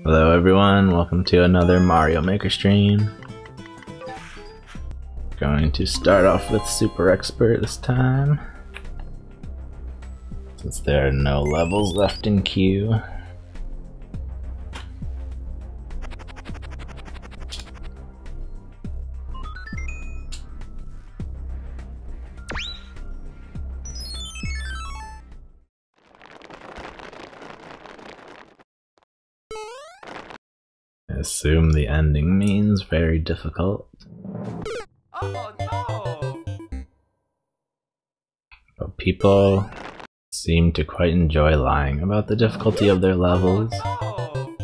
Hello everyone, welcome to another Mario Maker stream. Going to start off with Super Expert this time, since there are no levels left in queue. I assume the ending means very difficult. Oh no! But people seem to quite enjoy lying about the difficulty of their levels. Oh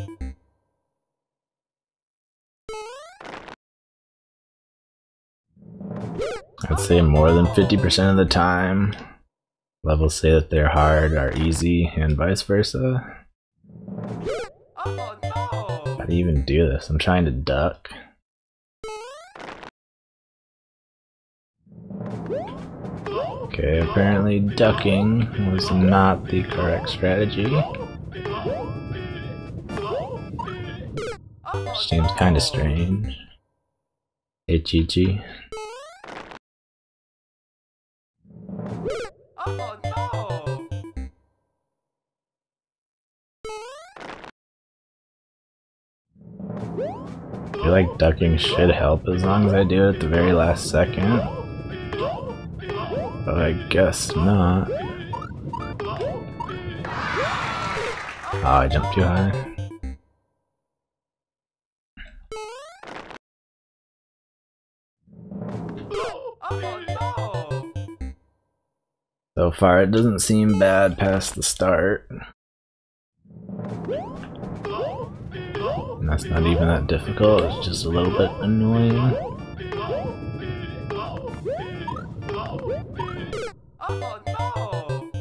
I'd say more than 50% of the time, levels say that they're hard are easy and vice versa. no! How do you even do this? I'm trying to duck. Okay, apparently ducking was not the correct strategy. Seems kinda strange. Hey Chi-Chi. Oh no! I feel like ducking should help as long as I do it at the very last second. But I guess not. Oh, I jumped too high. Oh no! So far it doesn't seem bad past the start. And that's not even that difficult, it's just a little bit annoying. Oh no!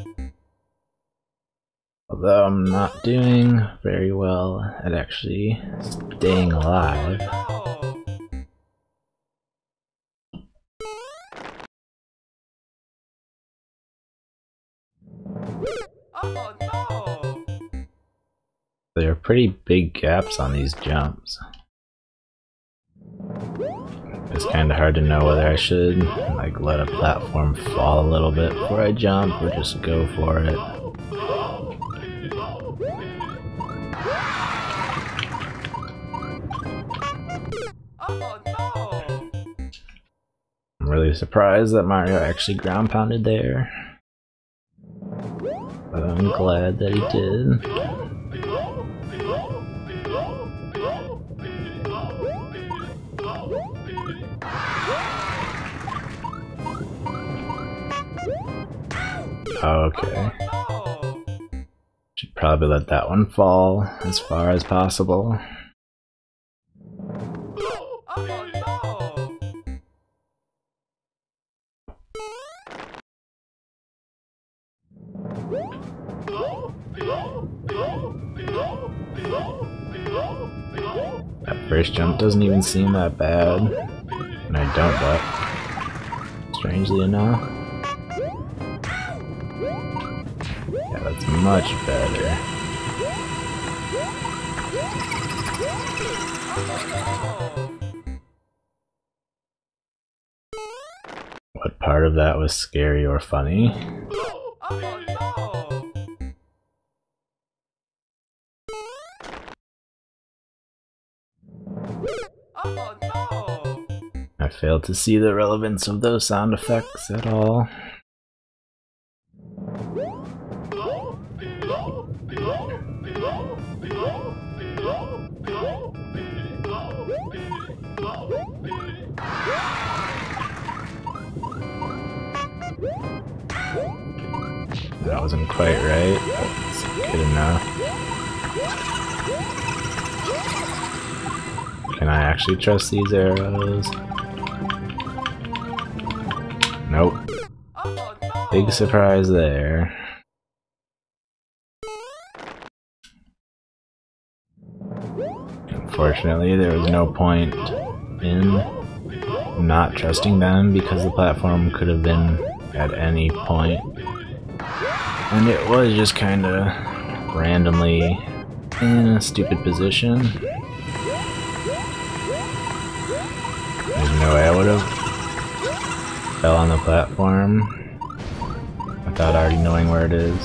Although I'm not doing very well at actually staying alive. Oh no! There are pretty big gaps on these jumps. It's kind of hard to know whether I should like let a platform fall a little bit before I jump or just go for it. Oh no! I'm really surprised that Mario actually ground pounded there. But I'm glad that he did. Okay. Should probably let that one fall as far as possible. Oh no! That first jump doesn't even seem that bad, and I don't duck, strangely enough. Yeah, that's much better. What part of that was scary or funny? Oh no! Oh no! I failed to see the relevance of those sound effects at all. That wasn't quite right, but it's good enough. Can I actually trust these arrows? Nope. Oh no! Big surprise there. Unfortunately, there was no point in not trusting them because the platform could have been at any point. And it was just kinda randomly in a stupid position. There's no way I would have fell on the platform without already knowing where it is.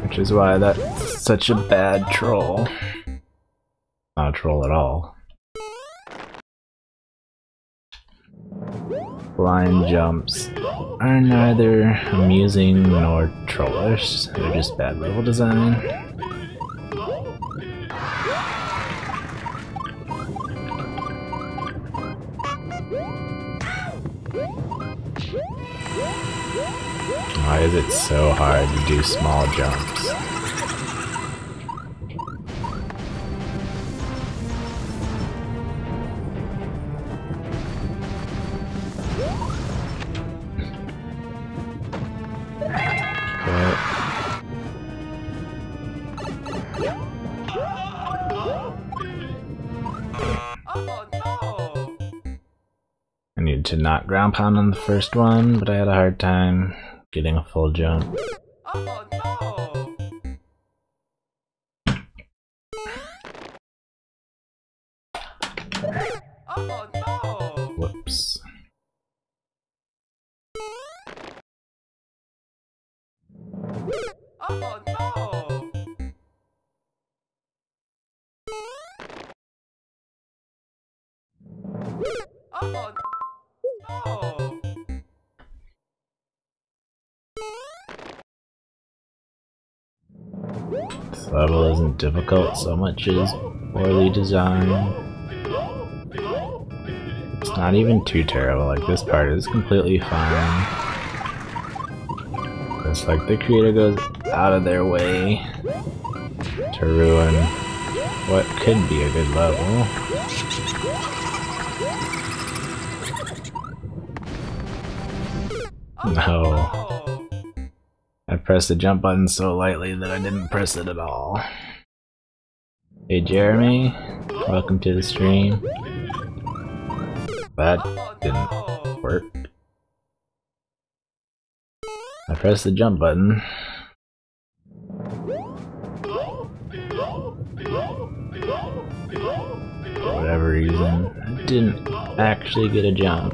Which is why that's such a bad troll. Not a troll at all. Blind jumps are neither amusing nor trollish, they're just bad level design. Why is it so hard to do small jumps? I needed to not ground pound on the first one, but I had a hard time getting a full jump. Whoops. This level isn't difficult so much as poorly designed. It's not even too terrible, like this part is completely fine. It's like the creator goes out of their way to ruin what could be a good level. No. I pressed the jump button so lightly that I didn't press it at all. Hey Jeremy, welcome to the stream. That didn't work. I pressed the jump button. For whatever reason, I didn't actually get a jump.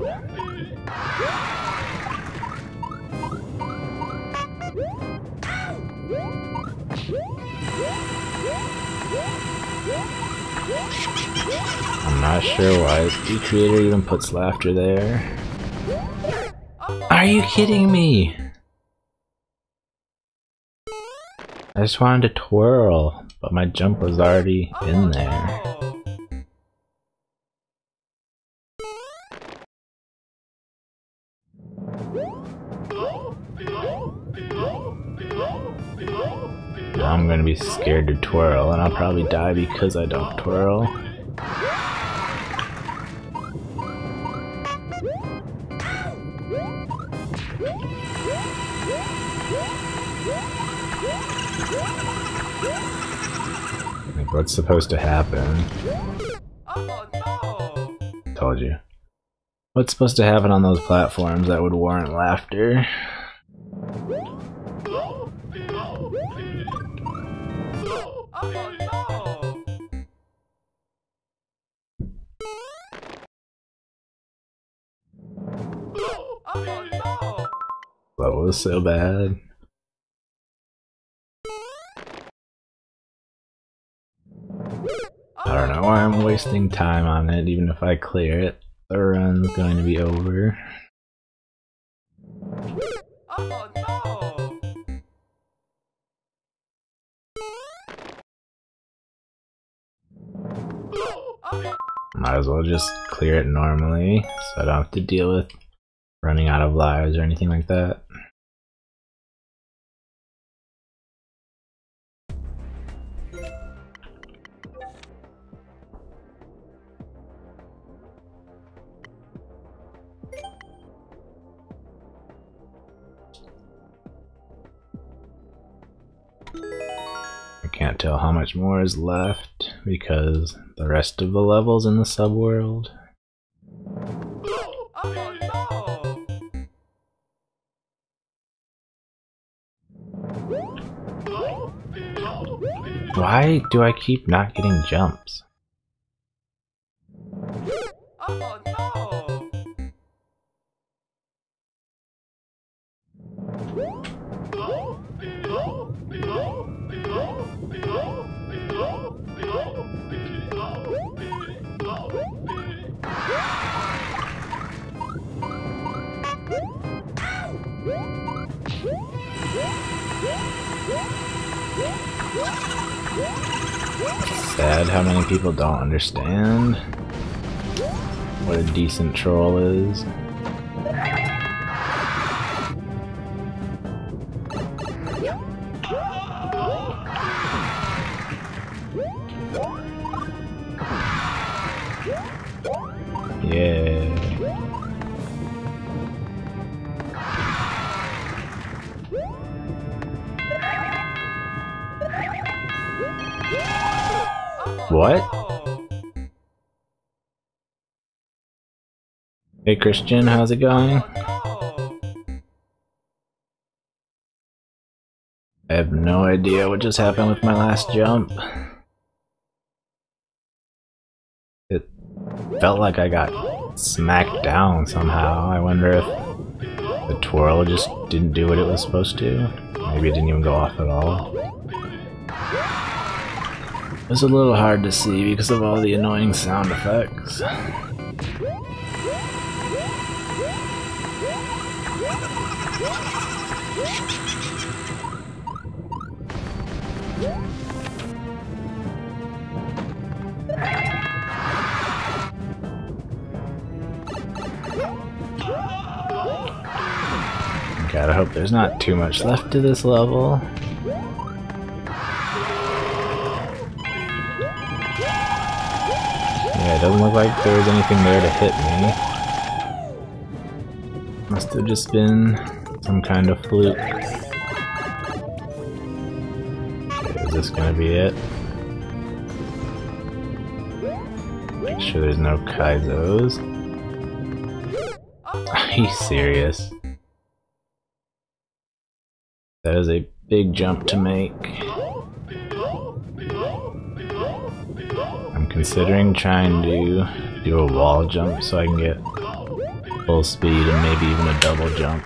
I'm not sure why the creator even puts laughter there. Are you kidding me? I just wanted to twirl, but my jump was already in there. Now I'm gonna be scared to twirl, and I'll probably die because I don't twirl. Like, what's supposed to happen? Told you. What's supposed to happen on those platforms that would warrant laughter? That was so bad. I don't know why I'm wasting time on it. Even if I clear it, the run's going to be over. Might as well just clear it normally, so I don't have to deal with running out of lives or anything like that. I can't tell how much more is left because the rest of the levels in the subworld. Why do I keep not getting jumps? Oh no! Sad how many people don't understand what a decent troll is. Yeah. What? Hey Christian, how's it going? I have no idea what just happened with my last jump. It felt like I got smacked down somehow. I wonder if the twirl just didn't do what it was supposed to. Maybe it didn't even go off at all. It was a little hard to see because of all the annoying sound effects. Gotta hope there's not too much left to this level. Yeah, it doesn't look like there was anything there to hit me. Must have just been some kind of fluke. Okay, is this gonna be it? Make sure there's no Kaizos. Are you serious? That is a big jump to make. I'm considering trying to do a wall jump so I can get full speed and maybe even a double jump.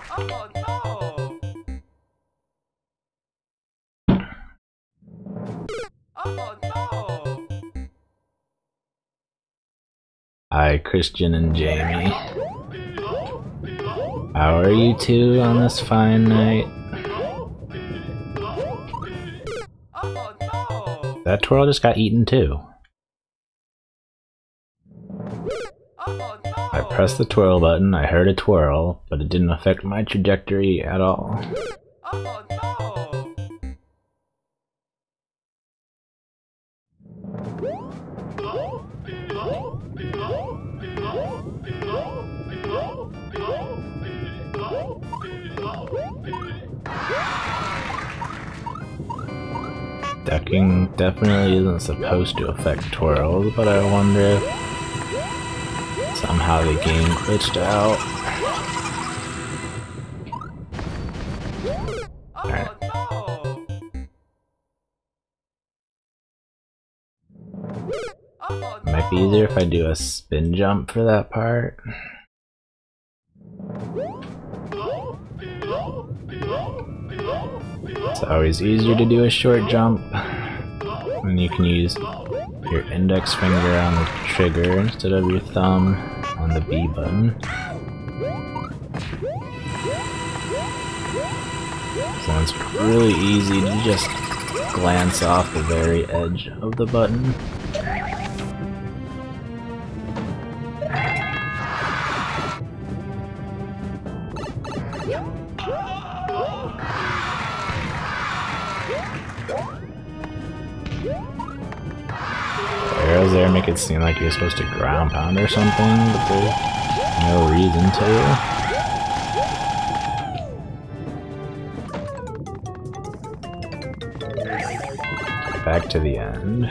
Hi, Christian and Jamie. How are you two on this fine night? That twirl just got eaten too. I pressed the twirl button, I heard a twirl, but it didn't affect my trajectory at all. Ducking definitely isn't supposed to affect twirls, but I wonder if somehow the game glitched out. Alright. It might be easier if I do a spin jump for that part. It's always easier to do a short jump when you can use your index finger on the trigger instead of your thumb on the B button. So it's really easy to just glance off the very edge of the button. Arrows there make it seem like you're supposed to ground pound or something, but there's no reason to. Back to the end.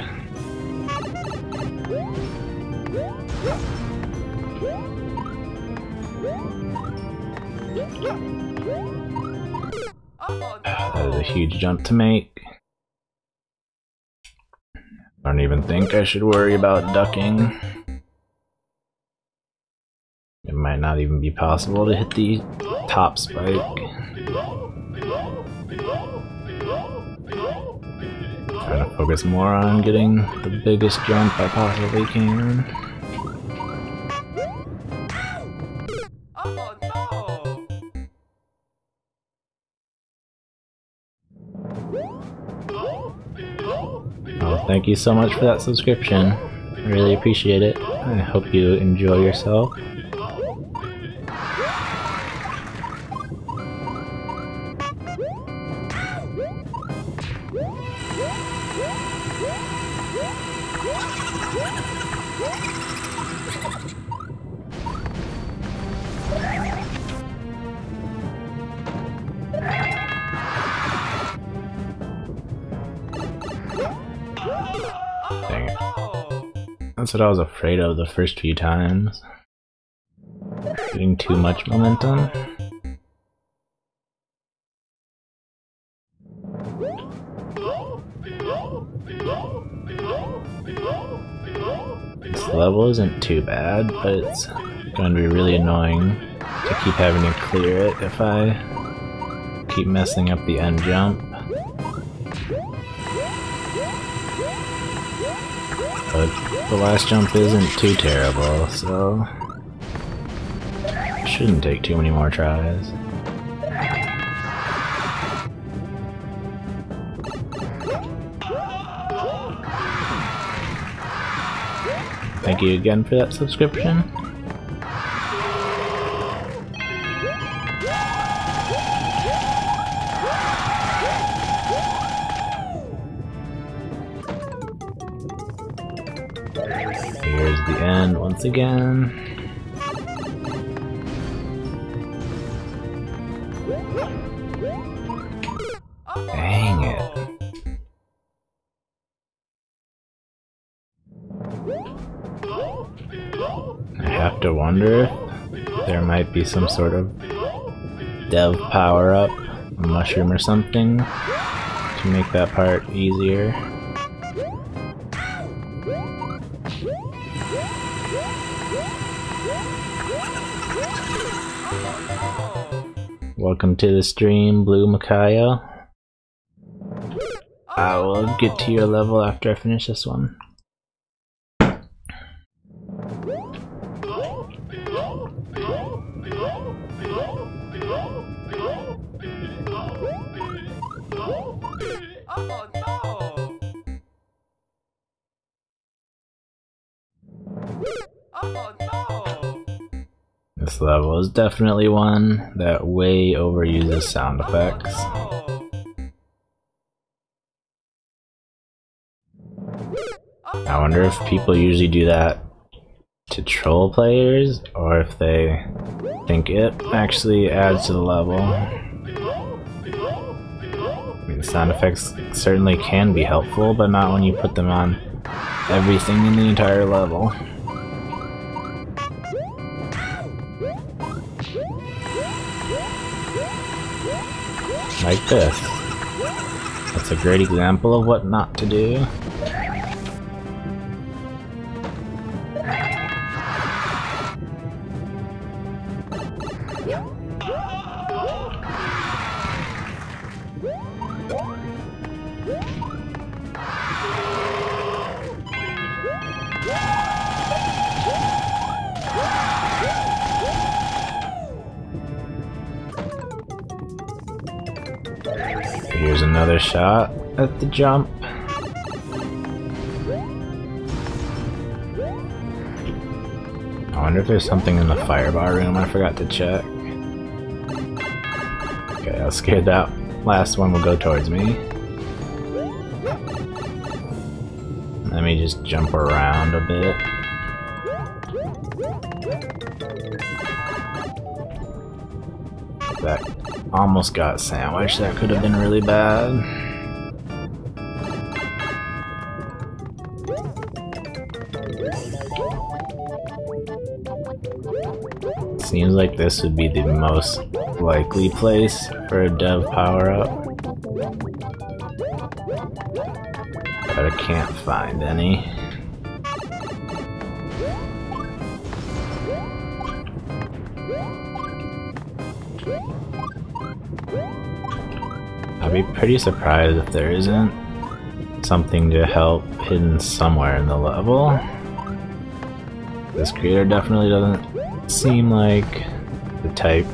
That is a huge jump to make. don't even think I should worry about ducking. It might not even be possible to hit the top spike. Trying to focus more on getting the biggest jump I possibly can. Oh no! Well, thank you so much for that subscription. I really appreciate it. I hope you enjoy yourself. Dang it. That's what I was afraid of the first few times. Getting too much momentum. This level isn't too bad, but it's going to be really annoying to keep having to clear it if I keep messing up the end jump. But the last jump isn't too terrible, so it shouldn't take too many more tries. Thank you again for that subscription. Here's the end once again. Dang it. I have to wonder if there might be some sort of dev power-up, a mushroom or something, to make that part easier. Welcome to the stream, Blue Makayo. I will get to your level after I finish this one. Oh no! Oh no! This level is definitely one that way overuses sound effects. I wonder if people usually do that to troll players, or if they think it actually adds to the level. I mean, sound effects certainly can be helpful, but not when you put them on everything in the entire level. Like this. That's a great example of what not to do. Here's another shot at the jump. I wonder if there's something in the firebar room I forgot to check. Okay, I was scared that last one will go towards me. Let me just jump around a bit. That almost got sandwiched. That could have been really bad. Seems like this would be the most likely place for a dev power-up. but I can't find any. I'd be pretty surprised if there isn't something to help hidden somewhere in the level. This creator definitely doesn't seem like the type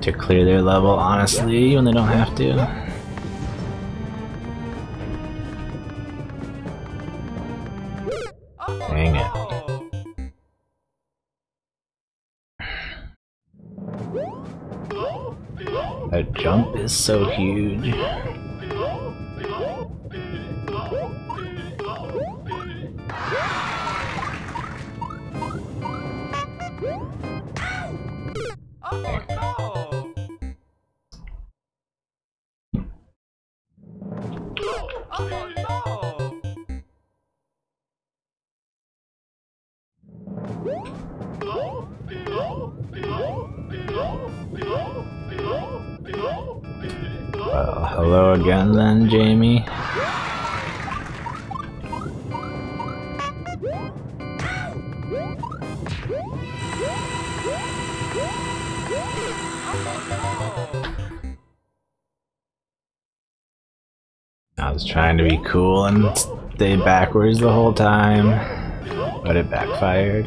to clear their level honestly when they don't have to. Dang it. That jump is so huge. Well, hello again then, Jamie. I was trying to be cool and stay backwards the whole time, but it backfired.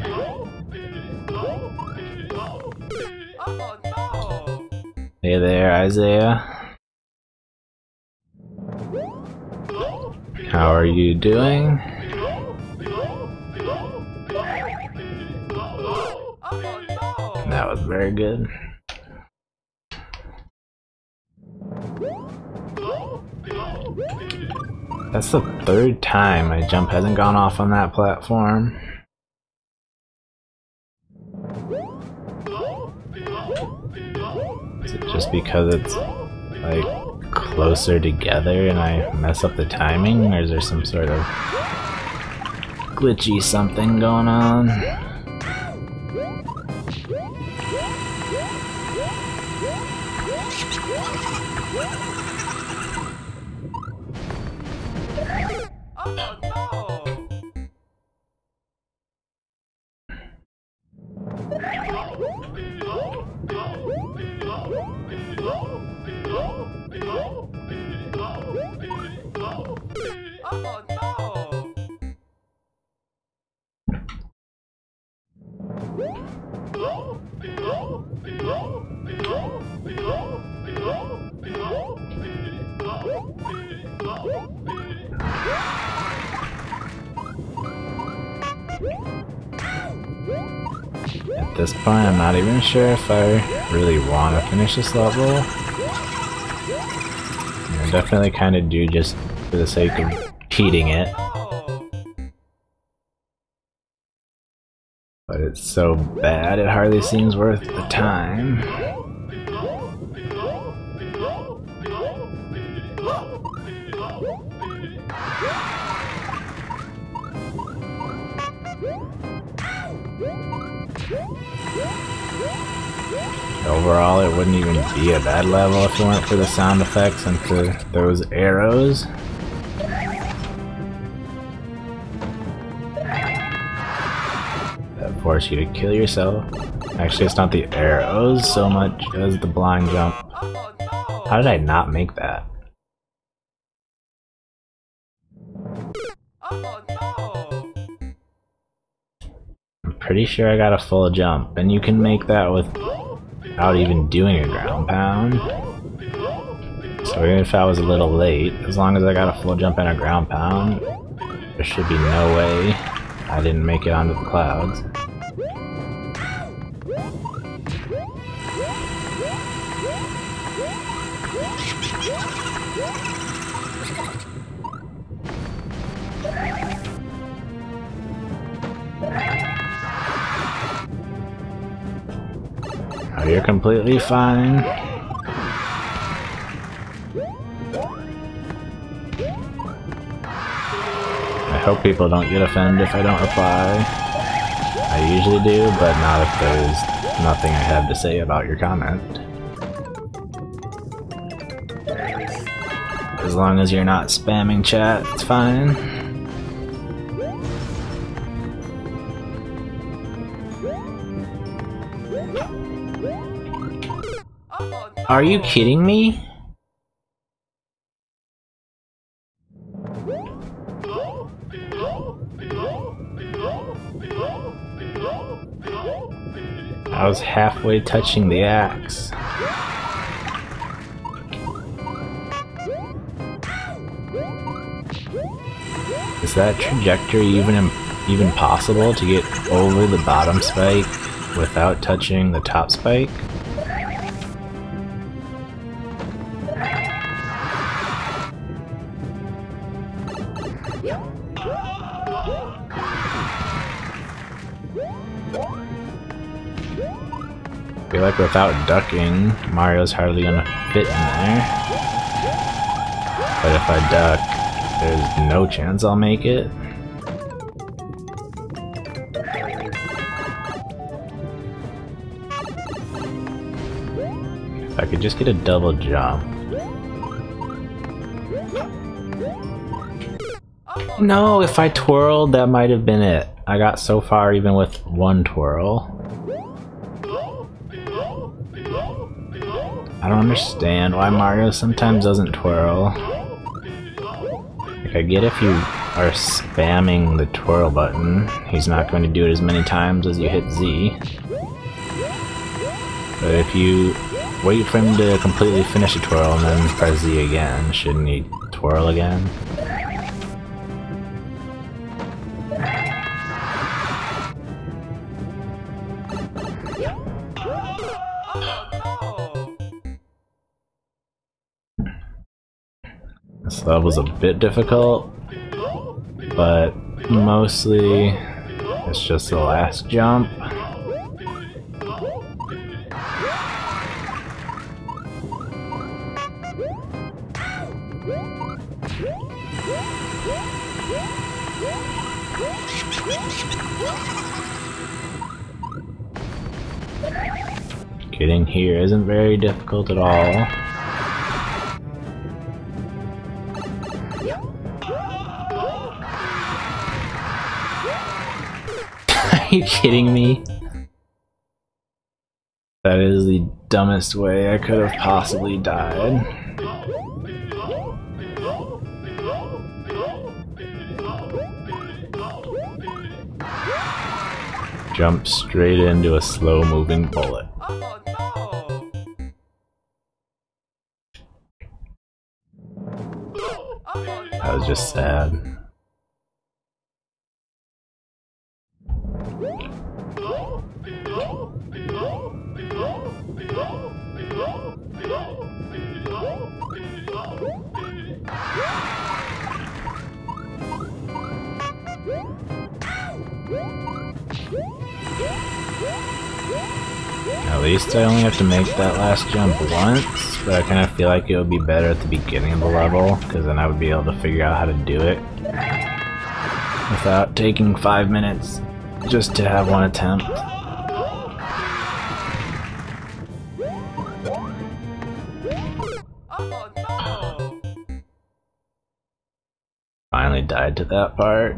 Hey there, Isaiah. How are you doing? That was very good. That's the third time my jump hasn't gone off on that platform. Is it just because it's like closer together and I mess up the timing, or is there some sort of glitchy something going on? At this point, I'm not even sure if I really want to finish this level. I definitely kind of do just for the sake of beating it. But it's so bad, it hardly seems worth the time. Overall, it wouldn't even be a bad level if it weren't for the sound effects and for those arrows. That force you to kill yourself. Actually, it's not the arrows so much as the blind jump. How did I not make that? I'm pretty sure I got a full jump, and you can make that without even doing a ground pound. So even if I was a little late, as long as I got a full jump and a ground pound, there should be no way I didn't make it onto the clouds. Oh, you're completely fine. I hope people don't get offended if I don't reply. I usually do, but not if there's nothing I have to say about your comment. As long as you're not spamming chat, it's fine. Oh, no. Are you kidding me? I was halfway touching the axe. Is that trajectory even possible to get over the bottom spike without touching the top spike? I feel like without ducking, Mario's hardly gonna fit in there. But if I duck, there's no chance I'll make it. If I could just get a double jump. No, if I twirled, that might have been it. I got so far even with one twirl. I don't understand why Mario sometimes doesn't twirl. Like, I get if you are spamming the twirl button, he's not going to do it as many times as you hit Z. But if you wait for him to completely finish a twirl and then press Z again, shouldn't he twirl again? This level's a bit difficult, but mostly it's just the last jump. Getting here isn't very difficult at all. Are you kidding me? That is the dumbest way I could have possibly died. Jump straight into a slow-moving bullet. Oh, no. Oh, That was just sad. At least I only have to make that last jump once, but I kind of feel like it would be better at the beginning of the level, because then I would be able to figure out how to do it without taking 5 minutes just to have one attempt. oh, no. Finally died to that part.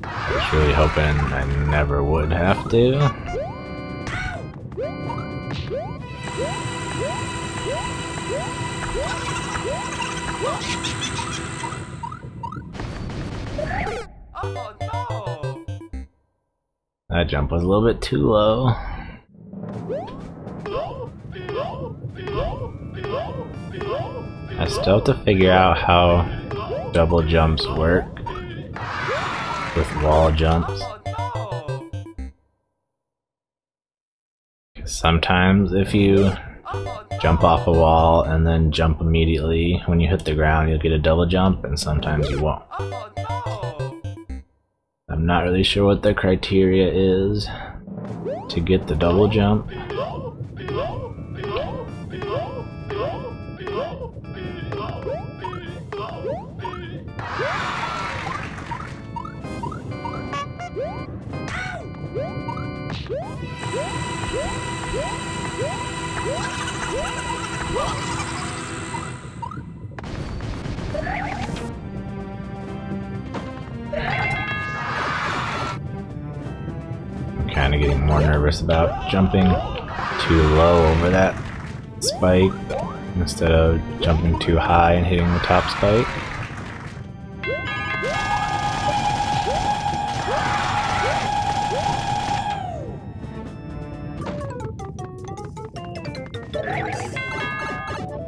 I was really hoping I never would have to. Oh, no. That jump was a little bit too low. I still have to figure out how double jumps work with wall jumps. Oh, no. Sometimes if you Oh, no. jump off a wall and then jump immediately when you hit the ground, you'll get a double jump, and sometimes you won't. Oh, no. I'm not really sure what the criteria is to get the double jump. I'm kind of getting more nervous about jumping too low over that spike instead of jumping too high and hitting the top spike.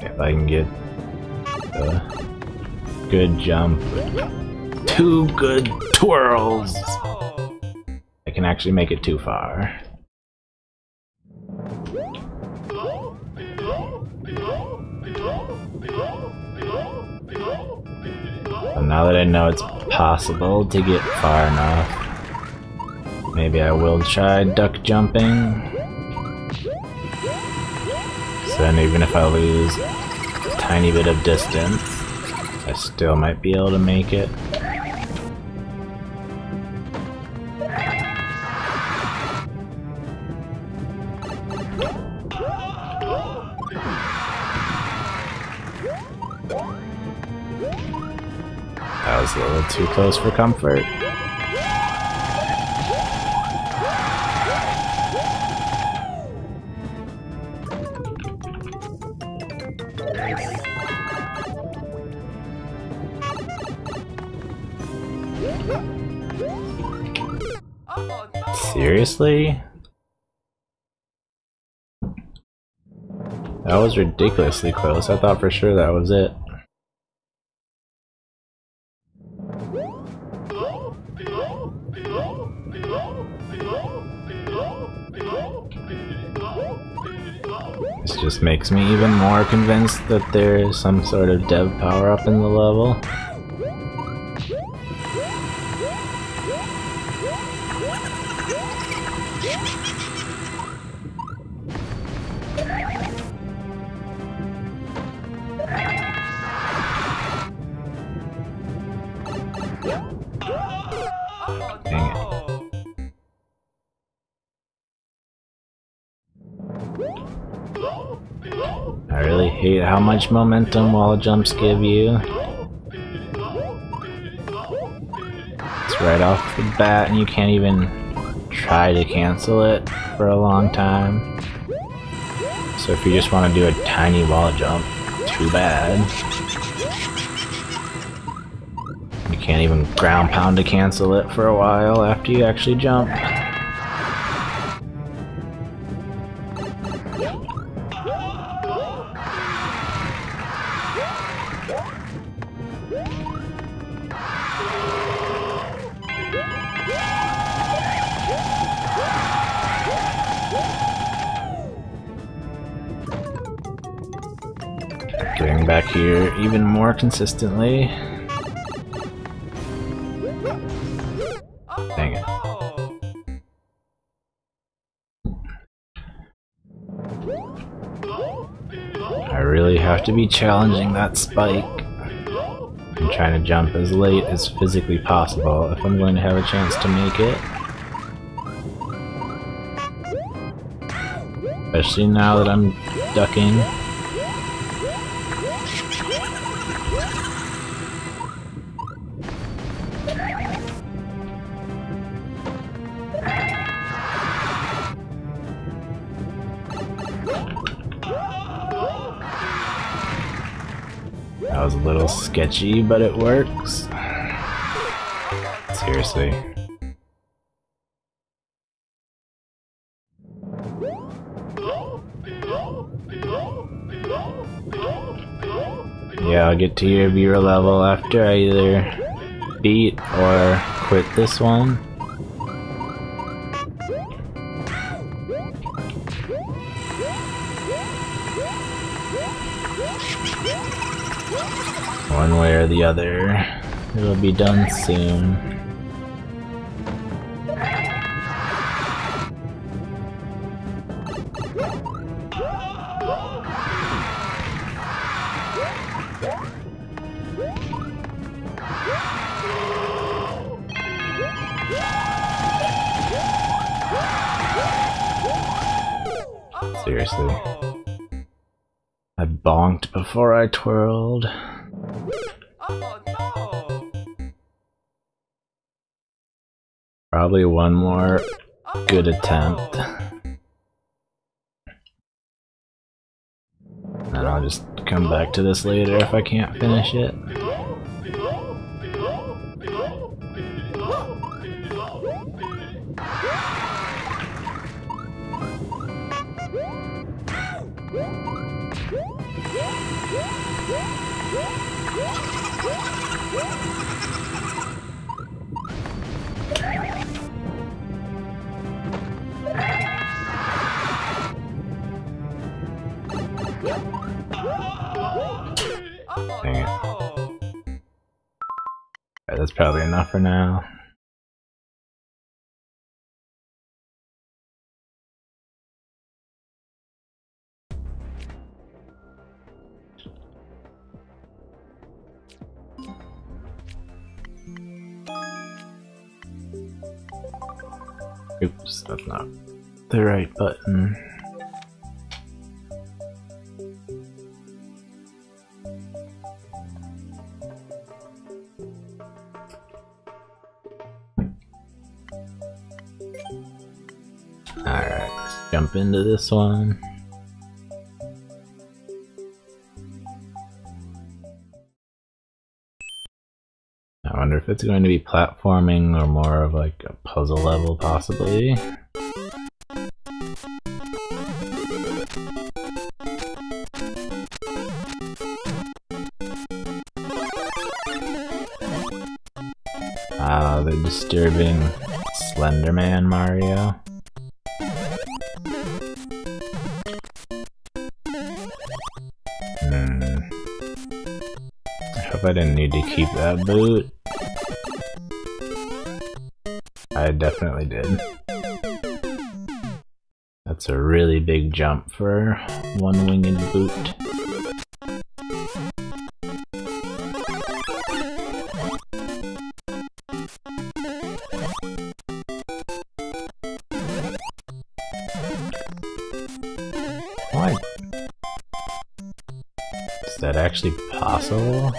If I can get a good jump with 2 good twirls, I can actually make it too far. But now that I know it's possible to get far enough, maybe I will try duck jumping. So then even if I lose a tiny bit of distance, I still might be able to make it. That was a little too close for comfort. Seriously? That was ridiculously close. I thought for sure that was it. This just makes me even more convinced that there is some sort of dev power up in the level. Dang it. I really hate how much momentum wall jumps give you. It's right off the bat and you can't even try to cancel it for a long time. So if you just want to do a tiny wall jump, too bad. You can't even ground pound to cancel it for a while after you actually jump. Getting back here even more consistently. Dang it. I really have to be challenging that spike and trying to jump as late as physically possible if I'm going to have a chance to make it. Especially now that I'm ducking. That was a little sketchy, but it works. Seriously. Yeah, I'll get to your viewer level after I either beat or quit this one. One way or the other, it'll be done soon. Seriously. I bonked before I twirled. Oh no! Probably one more good attempt. And I'll just come back to this later if I can't finish it. Dang it. Alright, that's probably enough for now. Oops, that's not the right button. Alright, let's jump into this one. I wonder if it's going to be platforming or more of like a puzzle level, possibly. Ah, the disturbing Slender Man Mario. I hope I didn't need to keep that boot. I definitely did. That's a really big jump for one winged boot. What? Is that actually possible?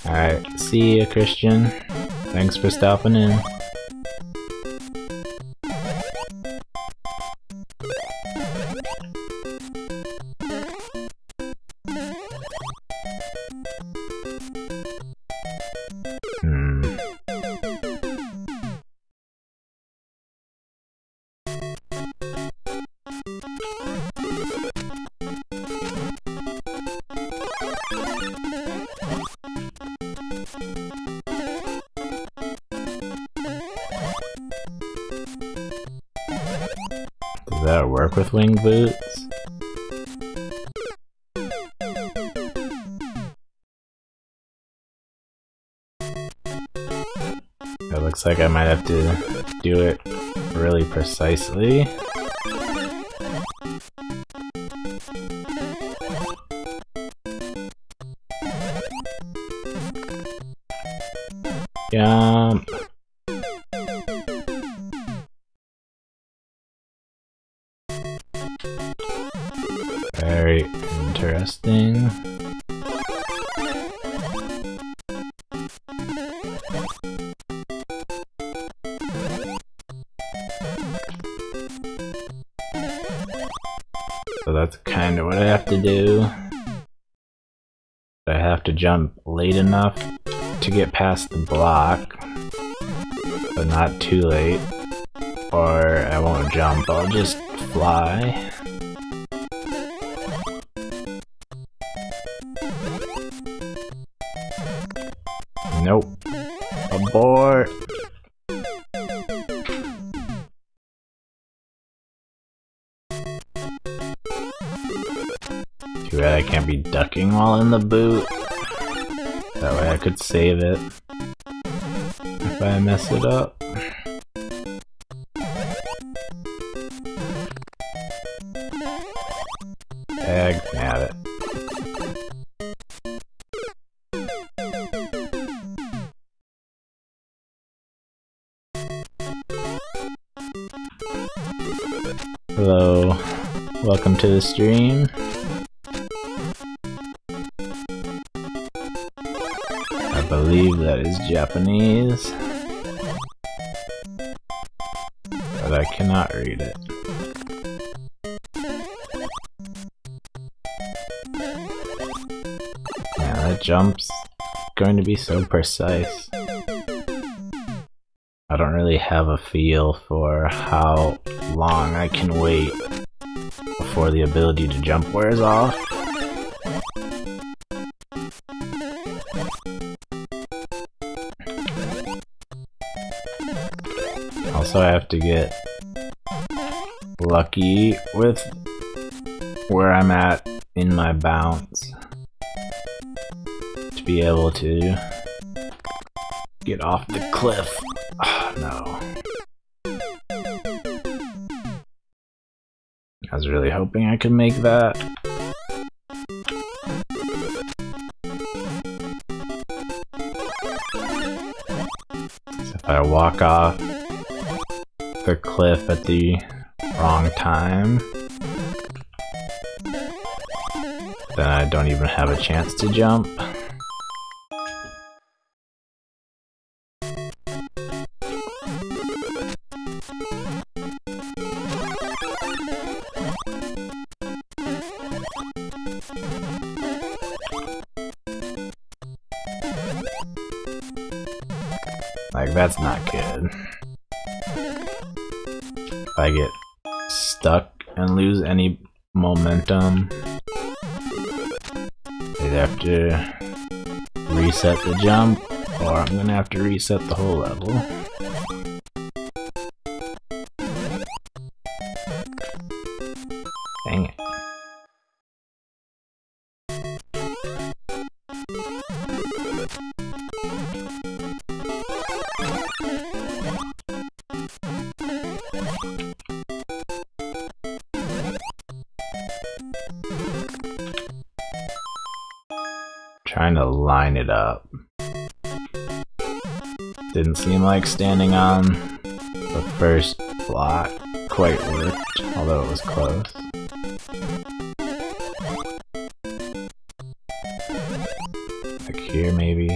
Alright, see ya, Christian. Thanks for stopping in. Does that work with wing boots? It looks like I might have to do it really precisely. Jump! Very interesting. So that's kind of what I have to do. I have to jump late enough to get past the block, but not too late, or I won't jump, I'll just fly. Nope. Abort! Too bad I can't be ducking while in the boot. That way I could save it if I mess it up. tag? Nabbit it. Hello, welcome to the stream. I believe that is Japanese, but I cannot read it. Man, that jump's going to be so precise. I don't really have a feel for how long I can wait before the ability to jump wears off. Also, I have to get lucky with where I'm at in my bounce to be able to get off the cliff. Oh, no. I was really hoping I could make that. So if I walk off the cliff at the wrong time, then I don't even have a chance to jump. Like, that's not good. If I get stuck and lose any momentum, I'd have to reset the jump, or I'm gonna have to reset the whole level. Dang it. Trying to line it up. Didn't seem like standing on the first block quite worked, although it was close. Like here maybe?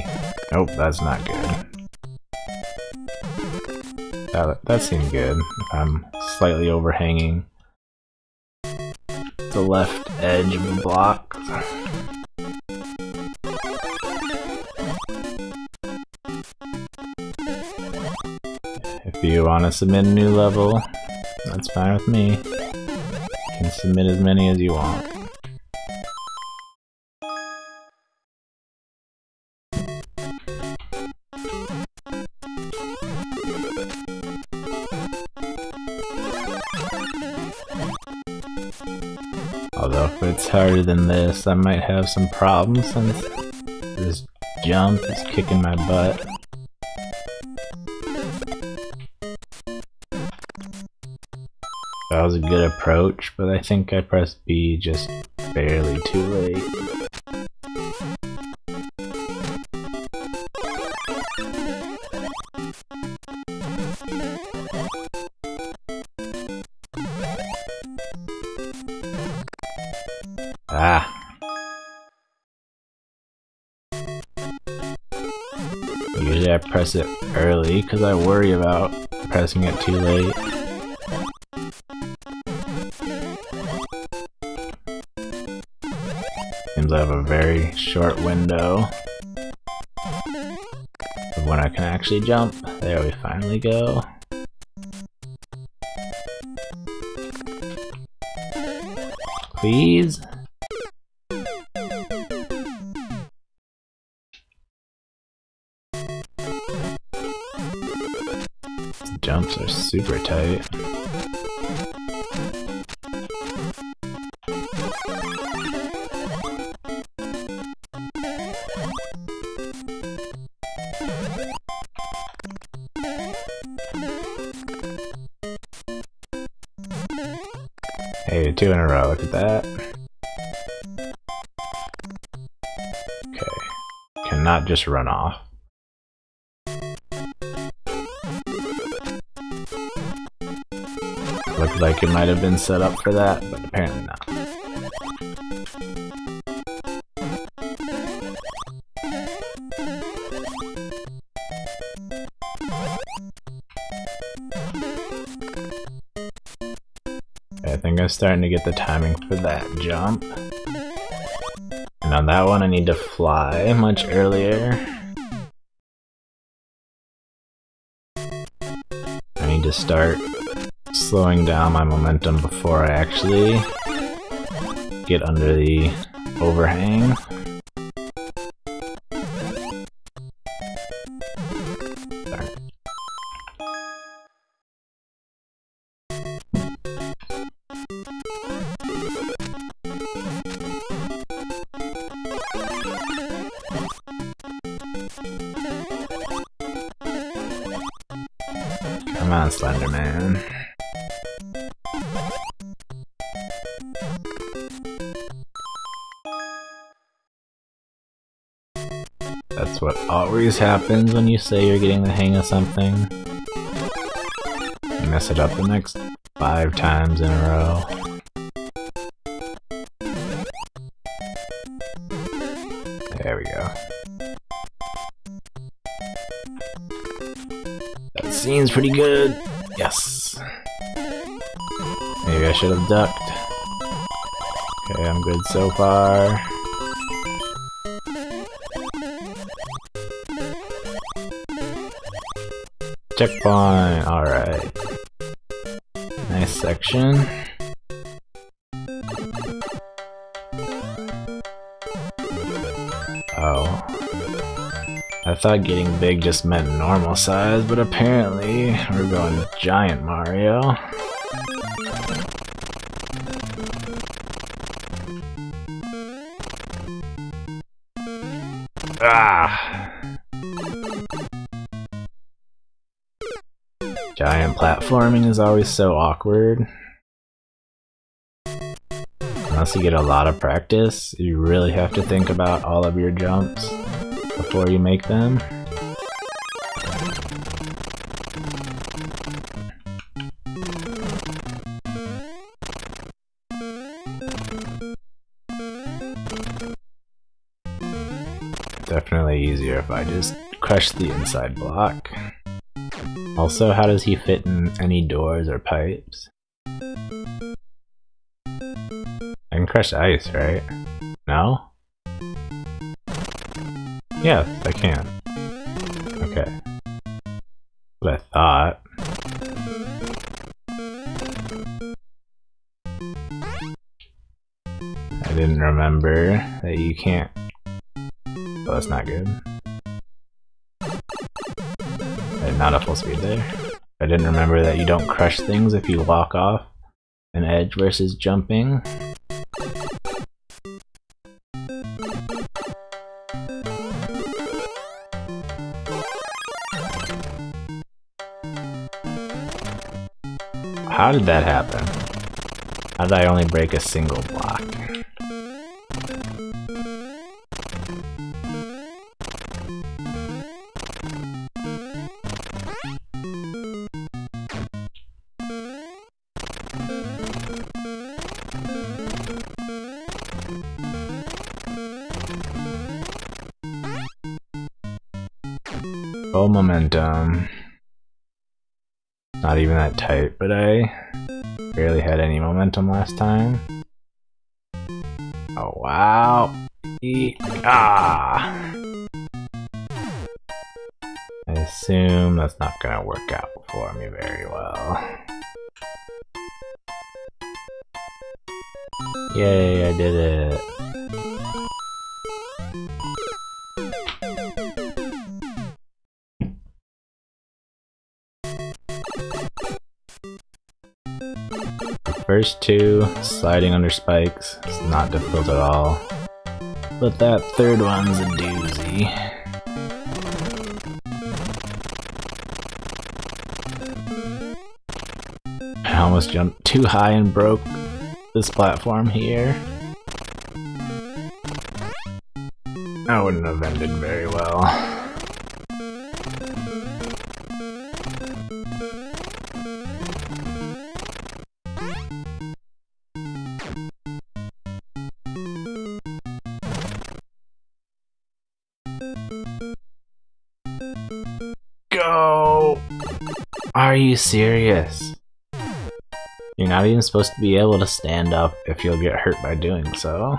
Nope, that's not good. That seemed good. I'm slightly overhanging the left edge of the block. If you want to submit a new level, that's fine with me. You can submit as many as you want. Although if it's harder than this, I might have some problems since this jump is kicking my butt. That was a good approach, but I think I pressed B just barely too late. Ah. Usually I press it early because I worry about pressing it too late. Seems I have a very short window of when I can actually jump. There we finally go. Please? The jumps are super tight. Hey, 2 in a row, look at that. not just run off. Looked like it might have been set up for that, but apparently not. I think I'm starting to get the timing for that jump. And on that one I need to fly much earlier. I need to start slowing down my momentum before I actually get under the overhang. Come on, Slender Man. That's what always happens when you say you're getting the hang of something. You mess it up the next 5 times in a row. There we go. That seems pretty good. Yes. Maybe I should have ducked. Okay, I'm good so far. Checkpoint, alright. Nice section. Oh. I thought getting big just meant normal size, but apparently we're going giant Mario. Ah! Giant platforming is always so awkward. Unless you get a lot of practice, you really have to think about all of your jumps before you make them. Definitely easier if I just crush the inside block. Also, how does he fit in any doors or pipes? I can crush ice, right? No? Yes, I can. Okay. What I thought. I didn't remember that you can't. Oh, that's not good. Not a full speed there. I didn't remember that you don't crush things if you walk off an edge versus jumping. How did that happen? How did I only break a single block? Full momentum. Not even that tight, but I barely had any momentum last time. Oh wow. Ah! I assume that's not gonna work out for me very well. Yay, I did it. First 2, sliding under spikes, it's not difficult at all. But that third one's a doozy. I almost jumped too high and broke this platform here. That wouldn't have ended very well. Go! Are you serious? You're not even supposed to be able to stand up if you'll get hurt by doing so.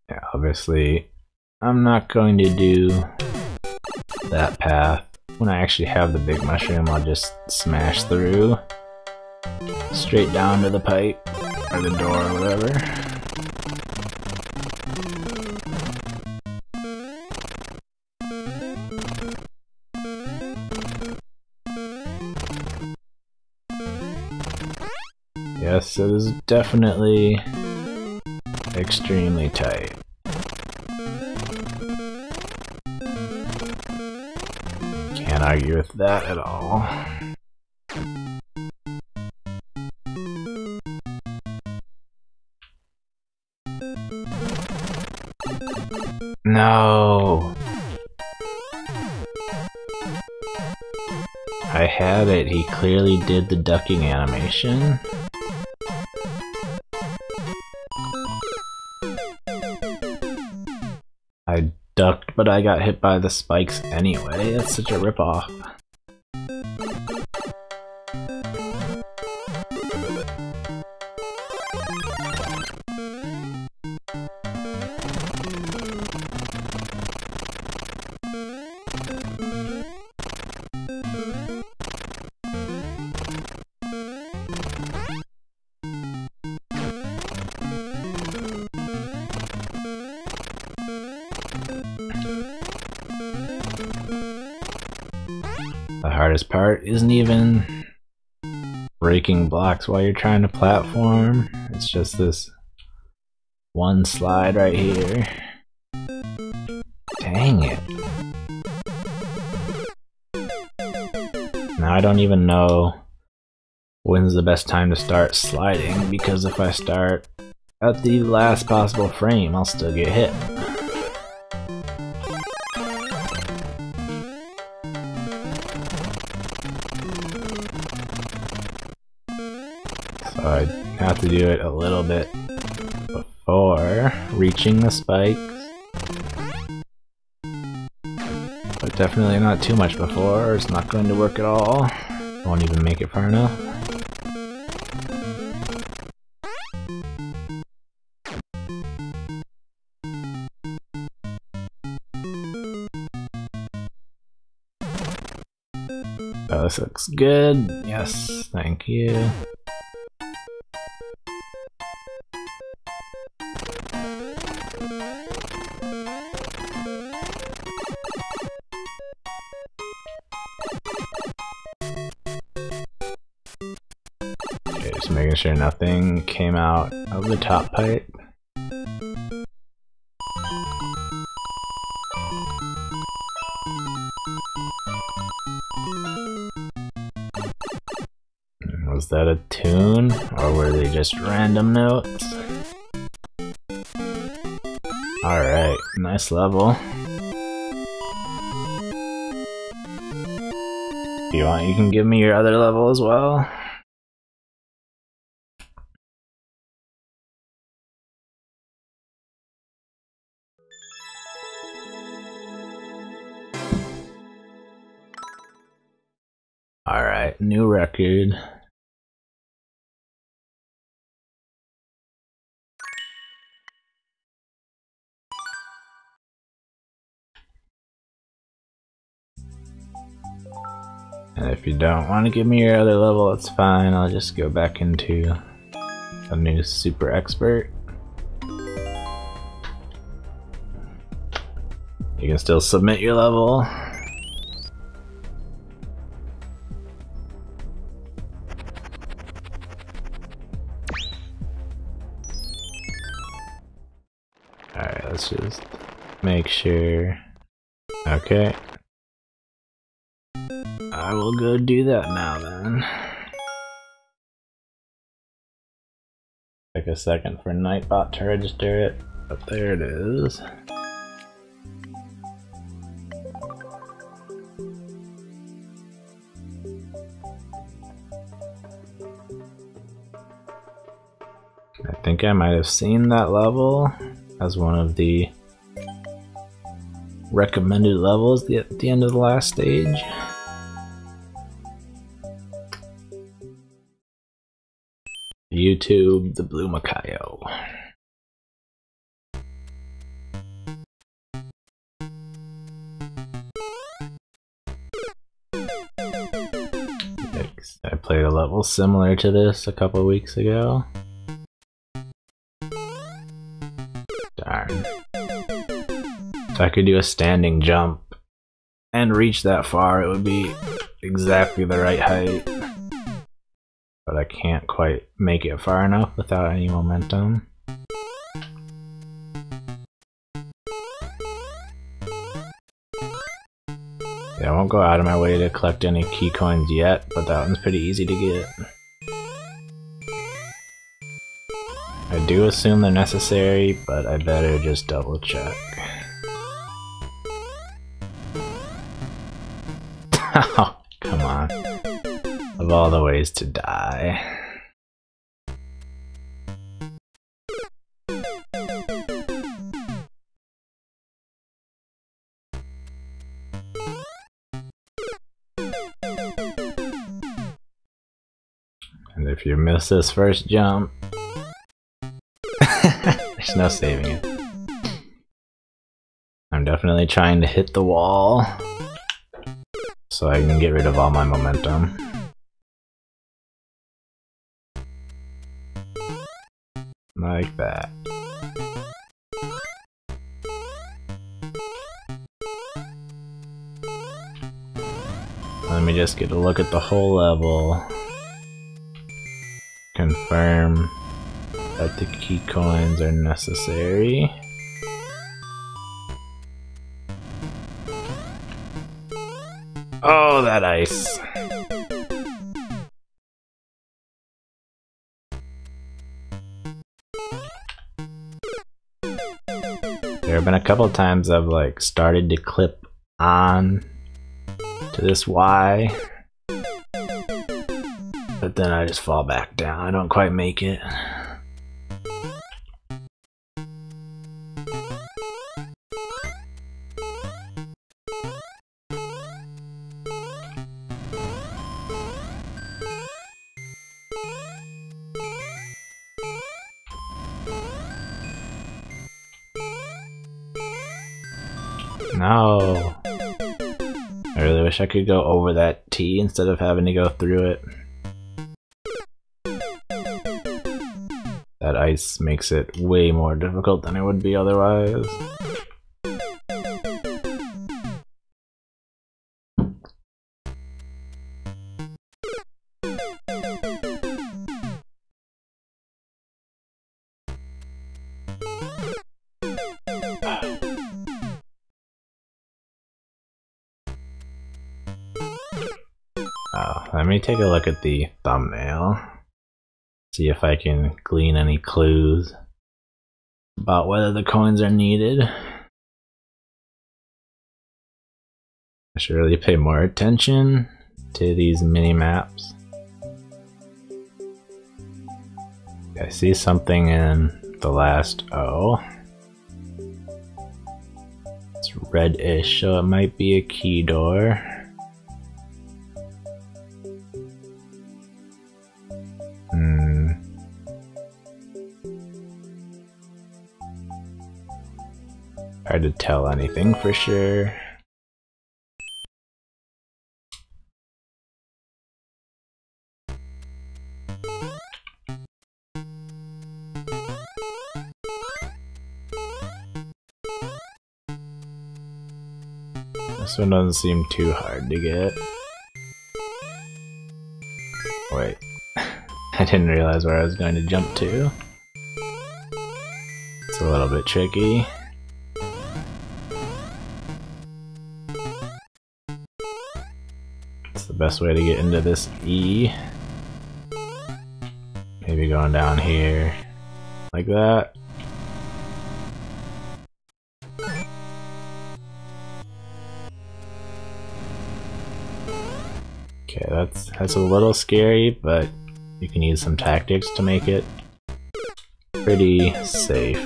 Yeah, obviously, I'm not going to do that path. When I actually have the big mushroom, I'll just smash through straight down to the pipe or the door or whatever. Yes, it is definitely extremely tight. Can't argue with that at all. No! I had it, he clearly did the ducking animation. I ducked, but I got hit by the spikes anyway. That's such a ripoff. The hardest part isn't even breaking blocks while you're trying to platform. It's just this one slide right here. Dang it. Now I don't even know when's the best time to start sliding, because if I start at the last possible frame, I'll still get hit. So I have to do it a little bit before reaching the spikes, but definitely not too much before, or it's not going to work at all. Won't even make it far enough. Oh, this looks good. Yes, thank you. Okay, just making sure nothing came out of the top pipe. Was that a tune, or were they just random notes? Alright, nice level. If you want, you can give me your other level as well. Alright, new record. And if you don't want to give me your other level, it's fine. I'll just go back into a new super expert. You can still submit your level. Alright, let's just make sure. Okay. I will go do that now then. Take a second for Nightbot to register it, but there it is. I think I might have seen that level as one of the recommended levels at the end of the last stage. YouTube, the Blue Makayo. I played a level similar to this a couple weeks ago. Darn. If I could do a standing jump and reach that far, it would be exactly the right height. But I can't quite make it far enough without any momentum. Yeah, I won't go out of my way to collect any key coins yet, but that one's pretty easy to get. I do assume they're necessary, but I better just double check. Oh, come on. Of all the ways to die. And if you miss this first jump, there's no saving it. I'm definitely trying to hit the wall so I can get rid of all my momentum. Like that. Let me just get a look at the whole level. Confirm that the key coins are necessary. Oh, that ice. There have been a couple times I've like started to clip on to this Y, but then I just fall back down. I don't quite make it. No. I really wish I could go over that T instead of having to go through it. That ice makes it way more difficult than it would be otherwise. Let me take a look at the thumbnail. See if I can glean any clues about whether the coins are needed. I should really pay more attention to these mini maps. I see something in the last O. It's reddish, so it might be a key door. Hard to tell anything for sure. This one doesn't seem too hard to get. Wait, I didn't realize where I was going to jump to. It's a little bit tricky. It's the best way to get into this E. Maybe going down here. like that. Okay, that's a little scary, but you can use some tactics to make it pretty safe.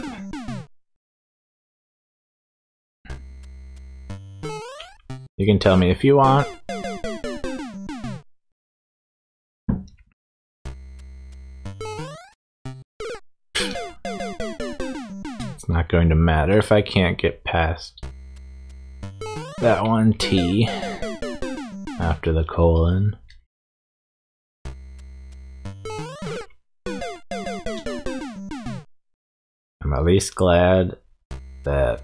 You can tell me if you want. It's not going to matter if I can't get past that one T after the colon. I'm at least glad that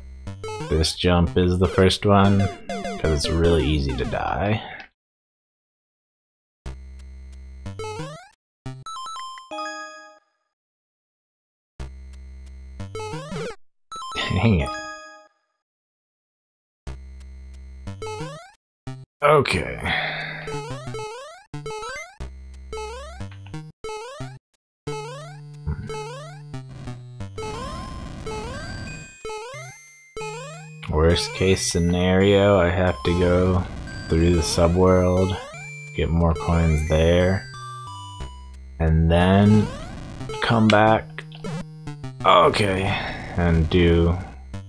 this jump is the first one, because it's really easy to die. Dang it. Okay. Worst case scenario, I have to go through the subworld, get more coins there, and then come back, okay, and do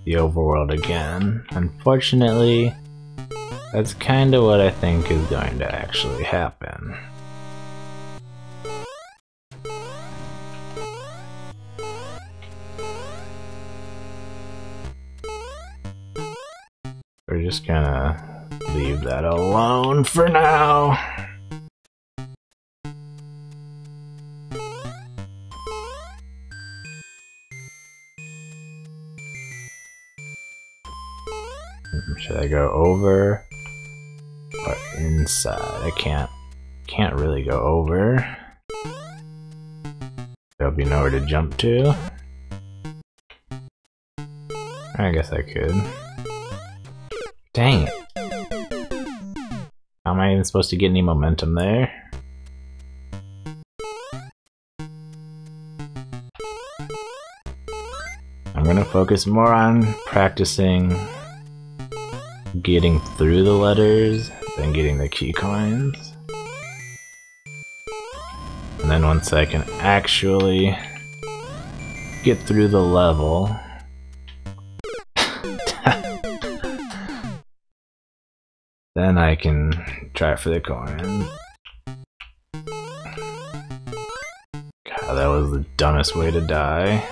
the overworld again. Unfortunately, that's kind of what I think is going to actually happen. We're just gonna leave that alone for now. Should I go over or inside? I can't really go over. There'll be nowhere to jump to. I guess I could. Dang it. How am I even supposed to get any momentum there? I'm gonna focus more on practicing getting through the letters than getting the key coins. And then once I can actually get through the level, then I can try for the coin. God, that was the dumbest way to die.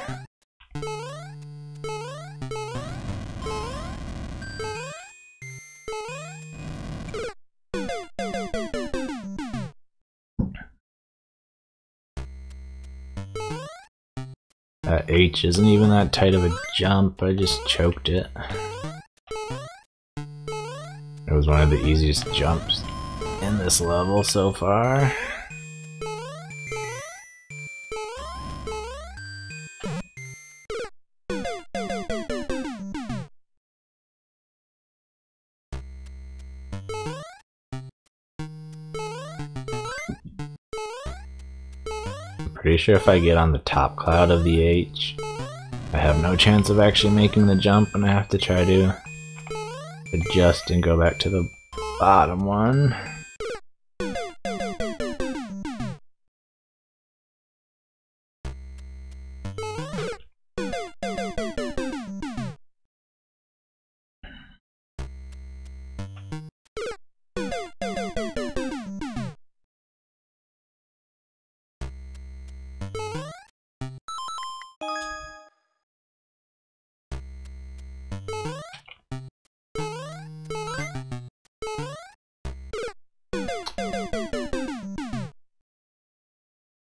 That H isn't even that tight of a jump, I just choked it. It was one of the easiest jumps in this level so far. Pretty sure if I get on the top cloud of the H, I have no chance of actually making the jump, and I have to try to adjust and go back to the bottom one.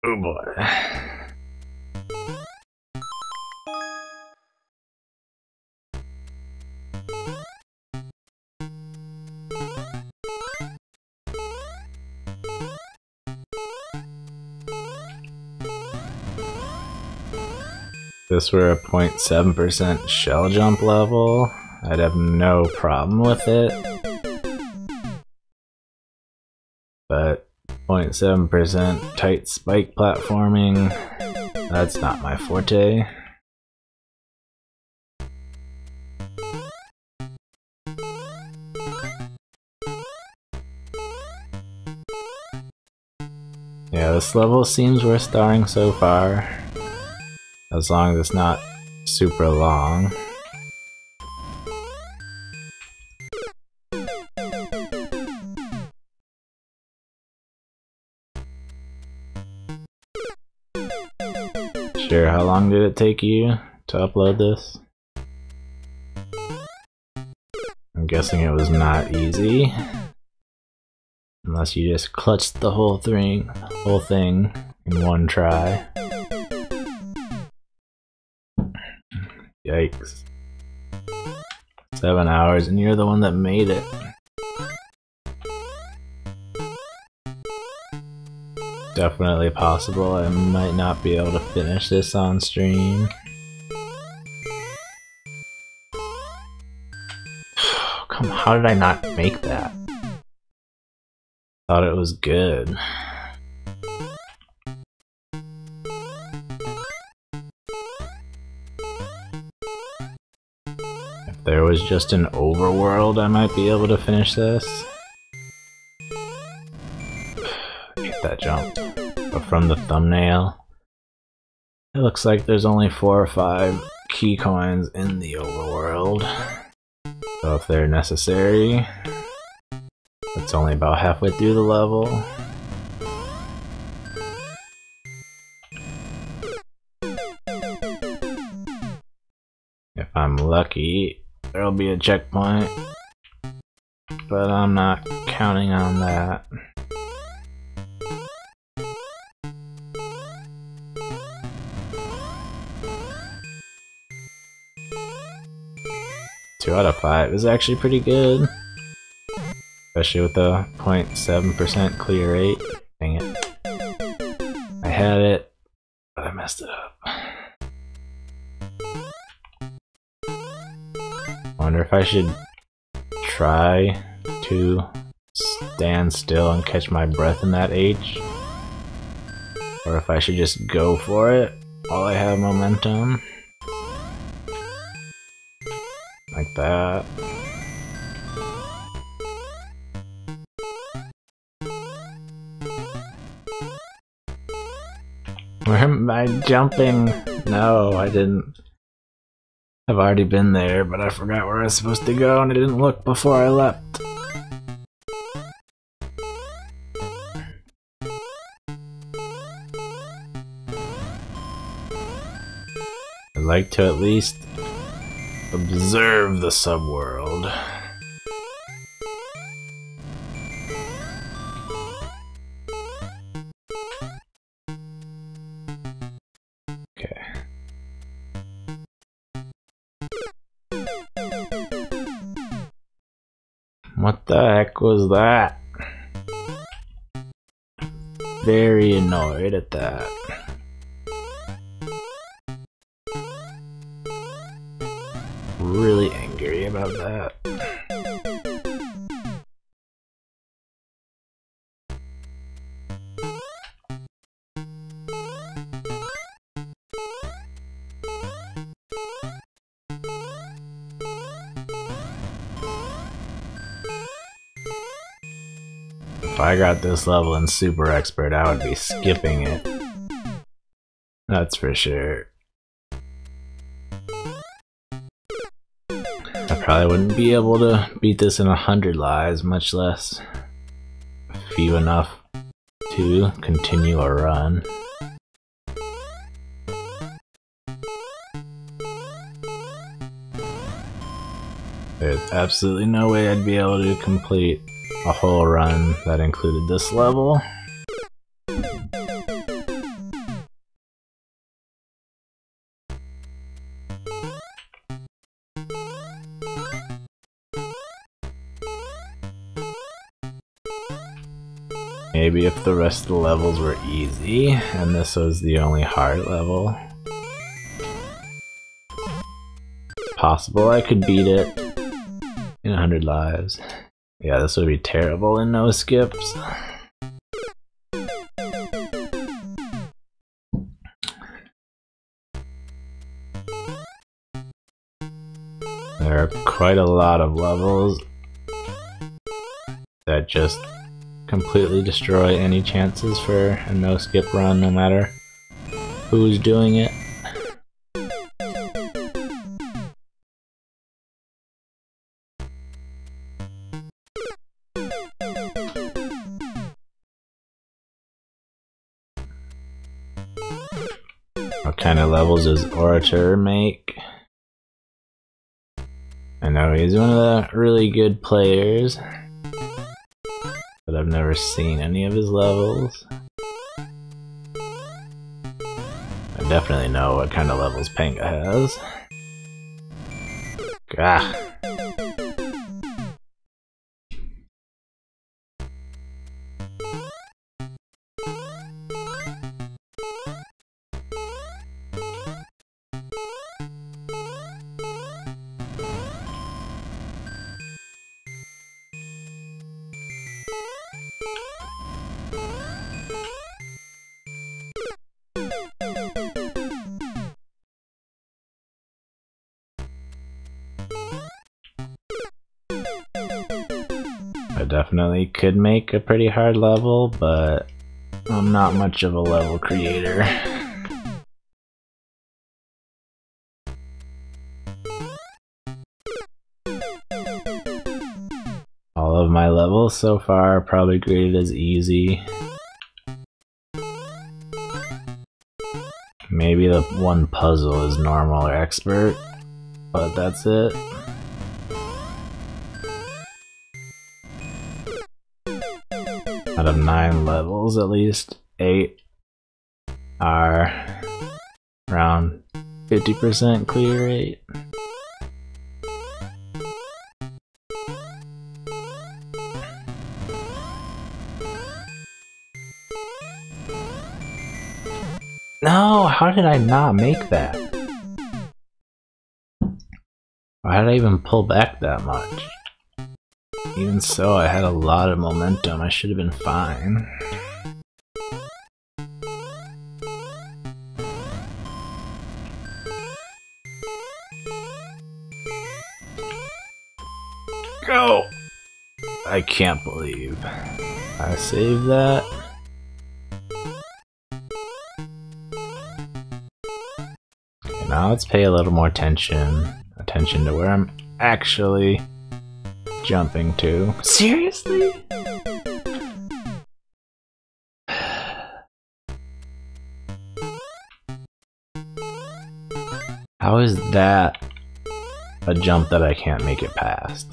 Oh boy. If this were a 0.7% shell jump level, I'd have no problem with it. But 0.7% tight spike platforming, That's not my forte. Yeah, this level seems worth starring so far. As long as it's not super long. Sure, how long did it take you to upload this? I'm guessing it was not easy. Unless you just clutched the whole thing in one try. Yikes. 7 hours and you're the one that made it. Definitely possible. I might not be able to finish this on stream. Come on, how did I not make that? Thought it was good. If there was just an overworld, I might be able to finish this. Hate that jump. But from the thumbnail, it looks like there's only 4 or 5 key coins in the overworld. So if they're necessary, it's only about halfway through the level. If I'm lucky, there'll be a checkpoint, but I'm not counting on that. Two out of 5 is actually pretty good. Especially with the 0.7% clear rate. Dang it. I had it, but I messed it up. Wonder if I should try to stand still and catch my breath in that H. Or if I should just go for it while I have momentum. Like that. Where am I jumping? No, I didn't. I've already been there, but I forgot where I was supposed to go and I didn't look before I leapt. I'd like to at least observe the subworld. Okay. What the heck was that? Very annoyed at that. Really angry about that. If I got this level in Super Expert, I would be skipping it. That's for sure. I probably wouldn't be able to beat this in 100 lives, much less few enough to continue a run. There's absolutely no way I'd be able to complete a whole run that included this level. Maybe if the rest of the levels were easy and this was the only hard level. It's possible I could beat it in 100 lives. Yeah, this would be terrible in no skips. quite a lot of levels that just completely destroy any chances for a no-skip run, no matter who's doing it. What kind of levels does Orator make? I know he's one of the really good players, but I've never seen any of his levels. I definitely know what kind of levels Panga has. Gah. I definitely could make a pretty hard level, but I'm not much of a level creator. All of my levels so far are probably graded as easy. Maybe the one puzzle is normal or expert, but that's it. Out of 9 levels, at least 8 are around 50% clear rate. No, how did I not make that? Why did I even pull back that much? Even so, I had a lot of momentum. I should have been fine. Go! I can't believe I saved that. Okay, now let's pay a little more attention to where I'm actually jumping to. Seriously? How is that a jump that I can't make it past?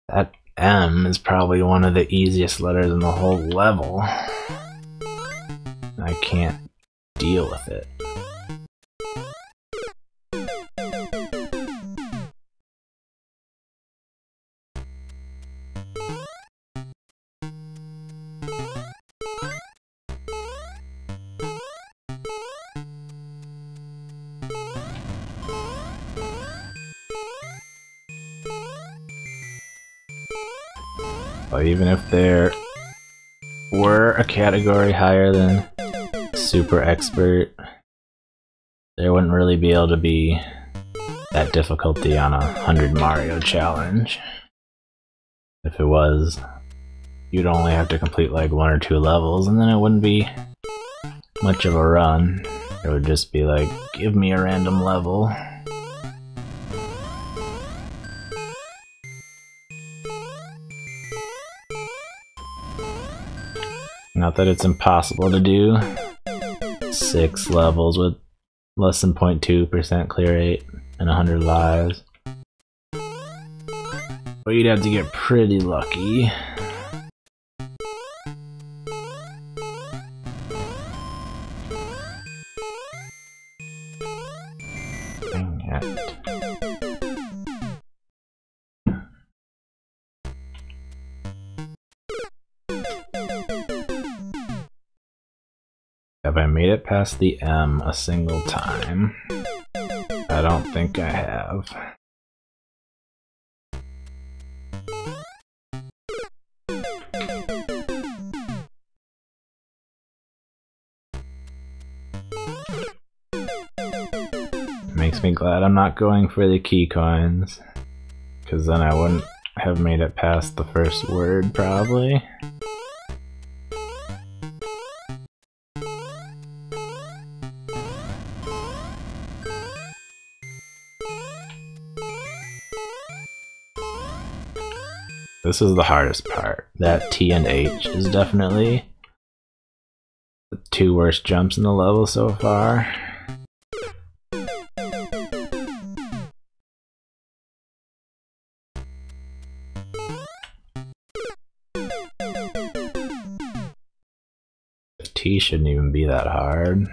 That M is probably one of the easiest letters in the whole level. I can't deal with it. But even if there were a category higher than super expert, there wouldn't really be able to be that difficulty on a 100 Mario challenge. If it was, you'd only have to complete like 1 or 2 levels, and then it wouldn't be much of a run. It would just be like, give me a random level. Not that it's impossible to do 6 levels with less than 0.2% clear rate and 100 lives. But you'd have to get pretty lucky. Dang it. Have I made it past the M a single time? I don't think I have. makes me glad I'm not going for the key coins, because then I wouldn't have made it past the first word, probably. This is the hardest part. That T and H is definitely the two worst jumps in the level so far. The T shouldn't even be that hard.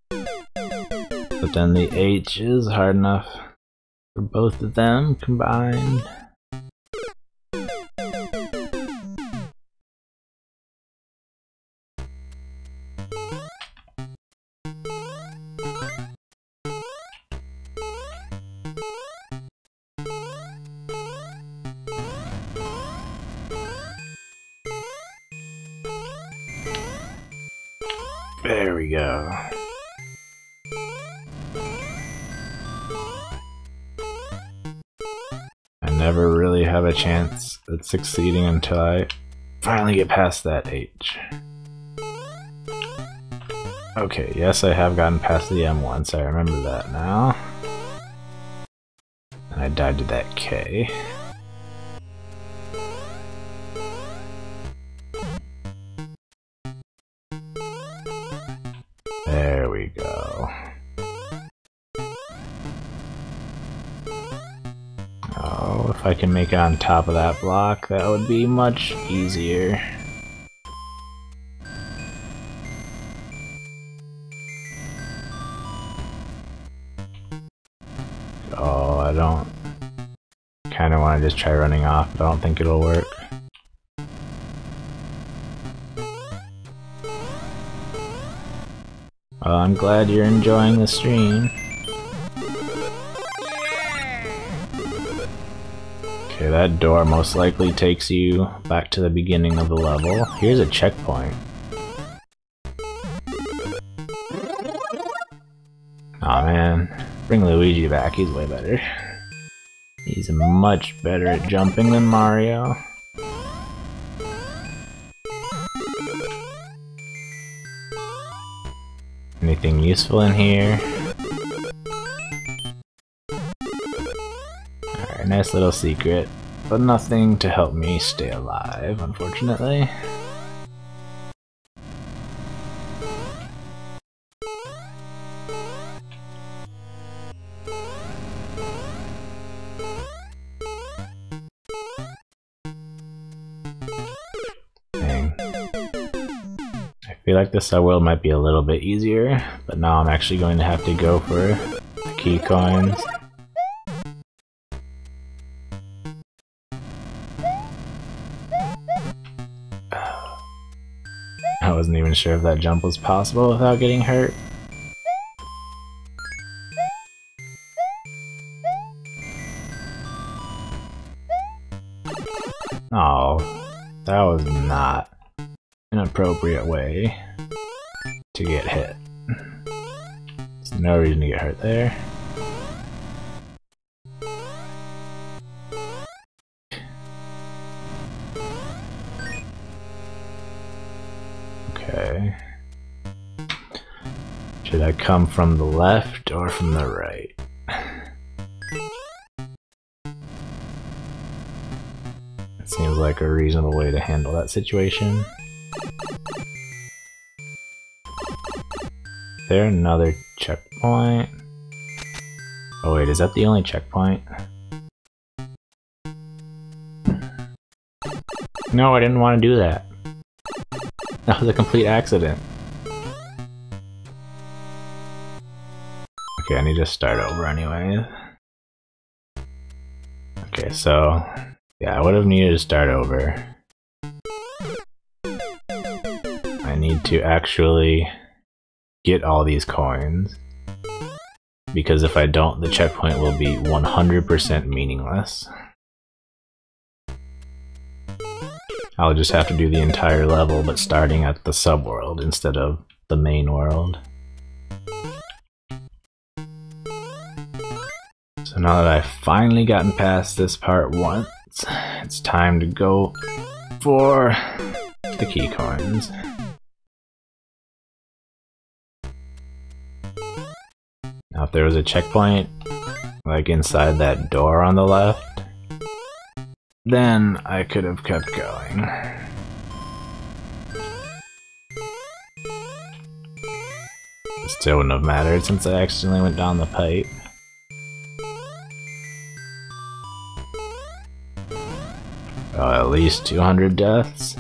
But then the H is hard enough for both of them combined. There we go. I never really have a chance at succeeding until I finally get past that H. Okay, yes, I have gotten past the M once, I remember that now. And I died to that K. There we go. Oh, if I can make it on top of that block, that would be much easier. Oh, I don't... kinda wanna just try running off, but I don't think it'll work. Well, I'm glad you're enjoying the stream. Okay, that door most likely takes you back to the beginning of the level. Here's a checkpoint. Aw man, bring Luigi back, he's way better. He's much better at jumping than Mario. Anything useful in here? Alright, nice little secret, but nothing to help me stay alive, unfortunately. I feel like the subworld might be a little bit easier, but now I'm actually going to have to go for the key coins. I wasn't even sure if that jump was possible without getting hurt. Oh, that was not an appropriate way to get hit. There's no reason to get hurt there. Okay. Should I come from the left or from the right? It seems like a reasonable way to handle that situation. Is there another checkpoint? Oh wait, is that the only checkpoint? No, I didn't want to do that. That was a complete accident. Okay, I need to start over anyway. Okay, so... yeah, I would have needed to start over. I need to actually get all these coins, because if I don't, the checkpoint will be 100% meaningless. I'll just have to do the entire level, but starting at the subworld instead of the main world. So now that I've finally gotten past this part once, it's time to go for the key coins. Now if there was a checkpoint, like inside that door on the left, then I could have kept going. It still wouldn't have mattered since I accidentally went down the pipe. Oh, at least 200 deaths?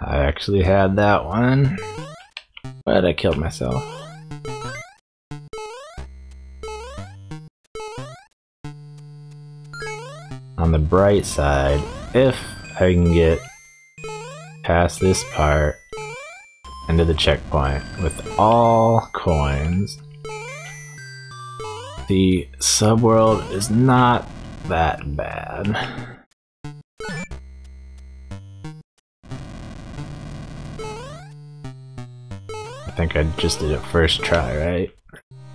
I actually had that one, but I killed myself. On the bright side, if I can get past this part into the checkpoint with all coins, the subworld is not that bad. I think I just did it first try, right?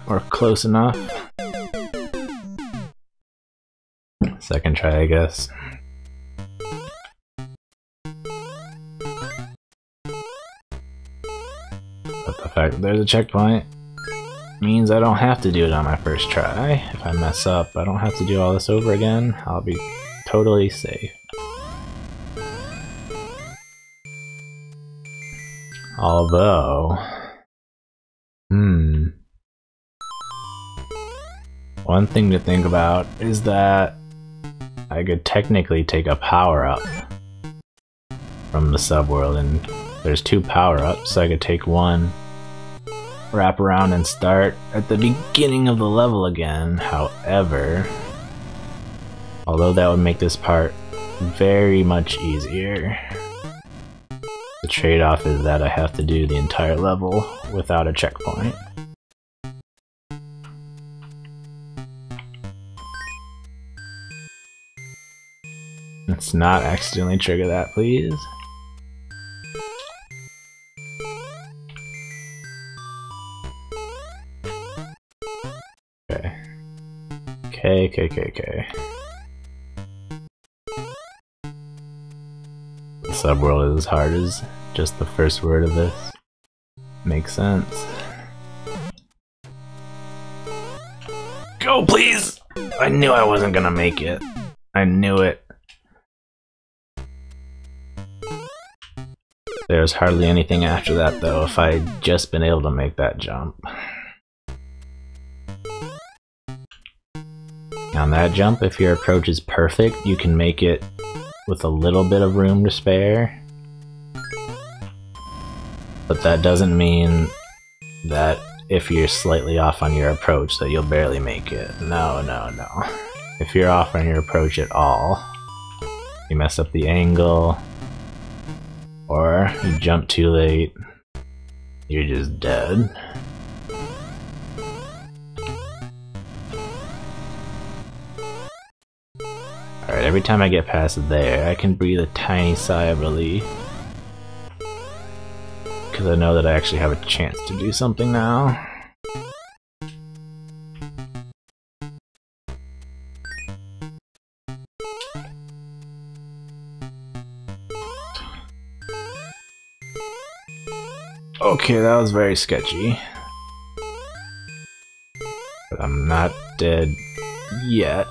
Or close enough. Second try, I guess. But the fact that there's a checkpoint means I don't have to do it on my first try. If I mess up, I don't have to do all this over again. I'll be totally safe. Although... one thing to think about is that I could technically take a power-up from the subworld, and there's 2 power-ups, so I could take one, wrap around and start at the beginning of the level again. However, although that would make this part very much easier, the trade-off is that I have to do the entire level without a checkpoint. Let's not accidentally trigger that, please. Okay. Okay. The subworld is as hard as just the first word of this. Makes sense. Go, please! I knew I wasn't gonna make it. I knew it. There's hardly anything after that though, if I'd just been able to make that jump. On that jump, if your approach is perfect, you can make it with a little bit of room to spare. But that doesn't mean that if you're slightly off on your approach that you'll barely make it. No. If you're off on your approach at all, you mess up the angle, or you jump too late, you're just dead. Alright, every time I get past there, I can breathe a tiny sigh of relief. Because I know that I actually have a chance to do something now. Okay, that was very sketchy. But I'm not dead yet.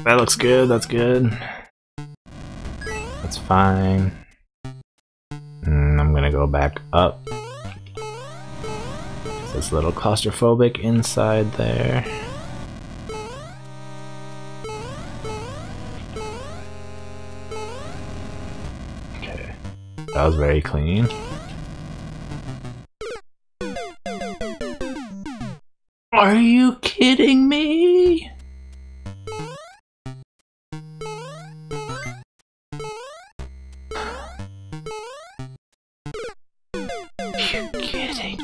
That looks good, that's good. That's fine. I'm gonna go back up. It's a little claustrophobic inside there. Okay, that was very clean. Are you kidding me? You're kidding.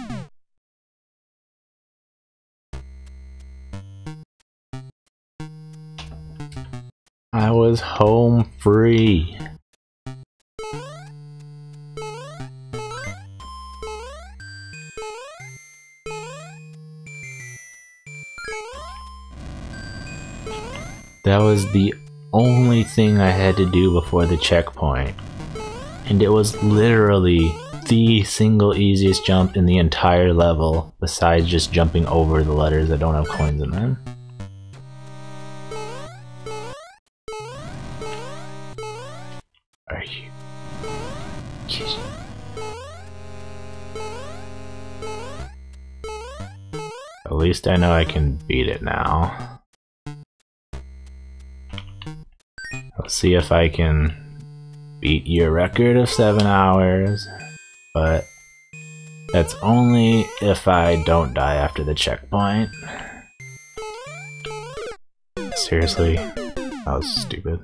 I was home free. That was the only thing I had to do before the checkpoint. And it was literally the single easiest jump in the entire level, besides just jumping over the letters that don't have coins in them. Are you kidding? At least I know I can beat it now. Let's see if I can beat your record of 7 hours, but that's only if I don't die after the checkpoint. Seriously? That was stupid.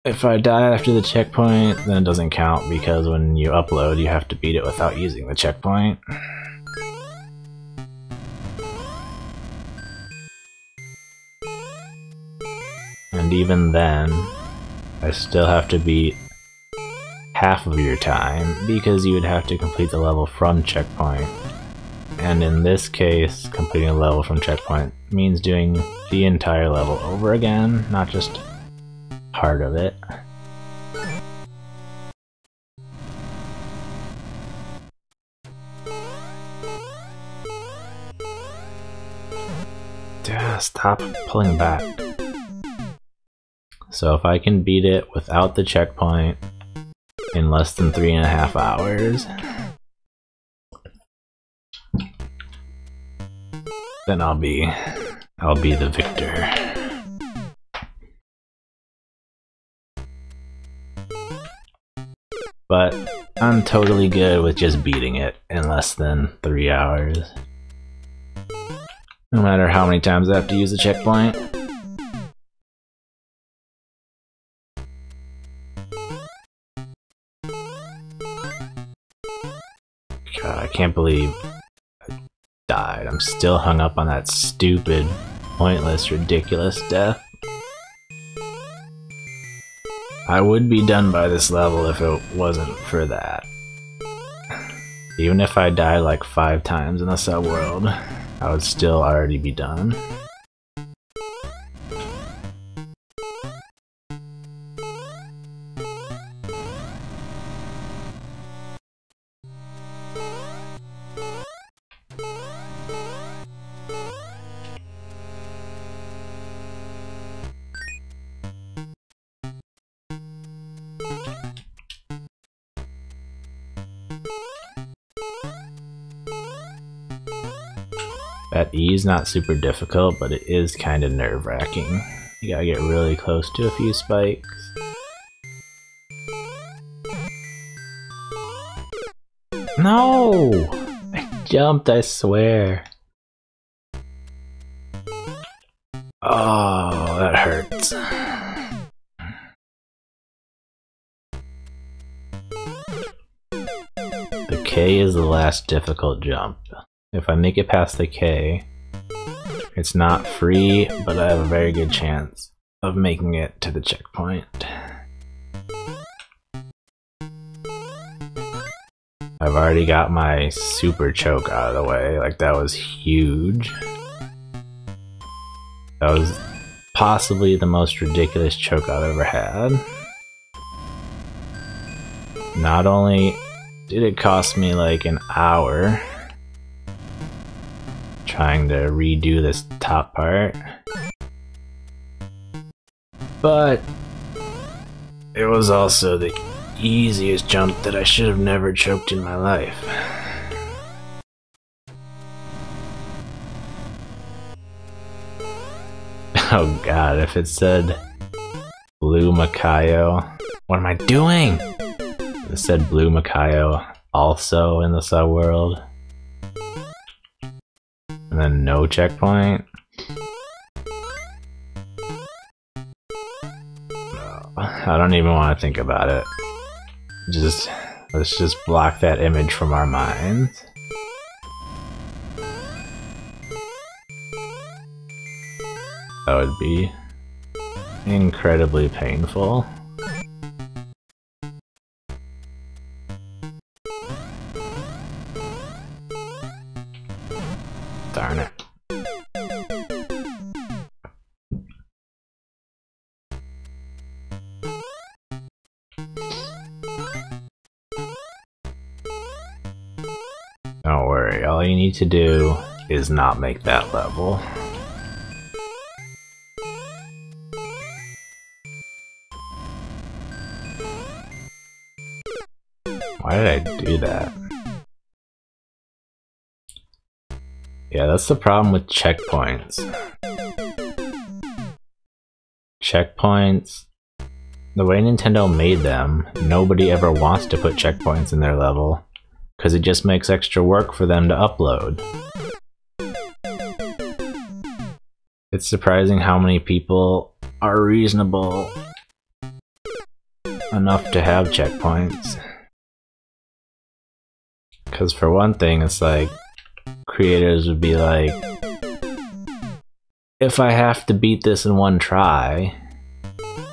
If I die after the checkpoint, then it doesn't count because when you upload, you have to beat it without using the checkpoint. And even then, I still have to beat half of your time because you would have to complete the level from checkpoint. And in this case, completing a level from checkpoint means doing the entire level over again, not just part of it. Stop pulling back. So if I can beat it without the checkpoint in less than 3.5 hours, then I'll be the victor. But I'm totally good with just beating it in less than 3 hours. No matter how many times I have to use the checkpoint. God, I can't believe I died. I'm still hung up on that stupid, pointless, ridiculous death. I would be done by this level if it wasn't for that. Even if I died like 5 times in the subworld, I would still already be done. That E is not super difficult, but it is kind of nerve-wracking. You gotta get really close to a few spikes. No! I jumped, I swear. Oh, that hurts. The K is the last difficult jump. If I make it past the K, it's not free, but I have a very good chance of making it to the checkpoint. I've already got my super choke out of the way, like that was huge. That was possibly the most ridiculous choke I've ever had. Not only did it cost me like an hour trying to redo this top part, but it was also the easiest jump that I should have never choked in my life. Oh god, if it said Blue Makayo, what am I doing? If it said Blue Makayo also in the subworld, and then no checkpoint. No, I don't even want to think about it. Let's just block that image from our minds. That would be incredibly painful. Darn it. Don't worry, all you need to do is not make that level. Why did I do that? Yeah, that's the problem with checkpoints. Checkpoints, the way Nintendo made them, nobody ever wants to put checkpoints in their level, because it just makes extra work for them to upload. It's surprising how many people are reasonable enough to have checkpoints. Because for one thing, it's like, creators would be like, if I have to beat this in one try,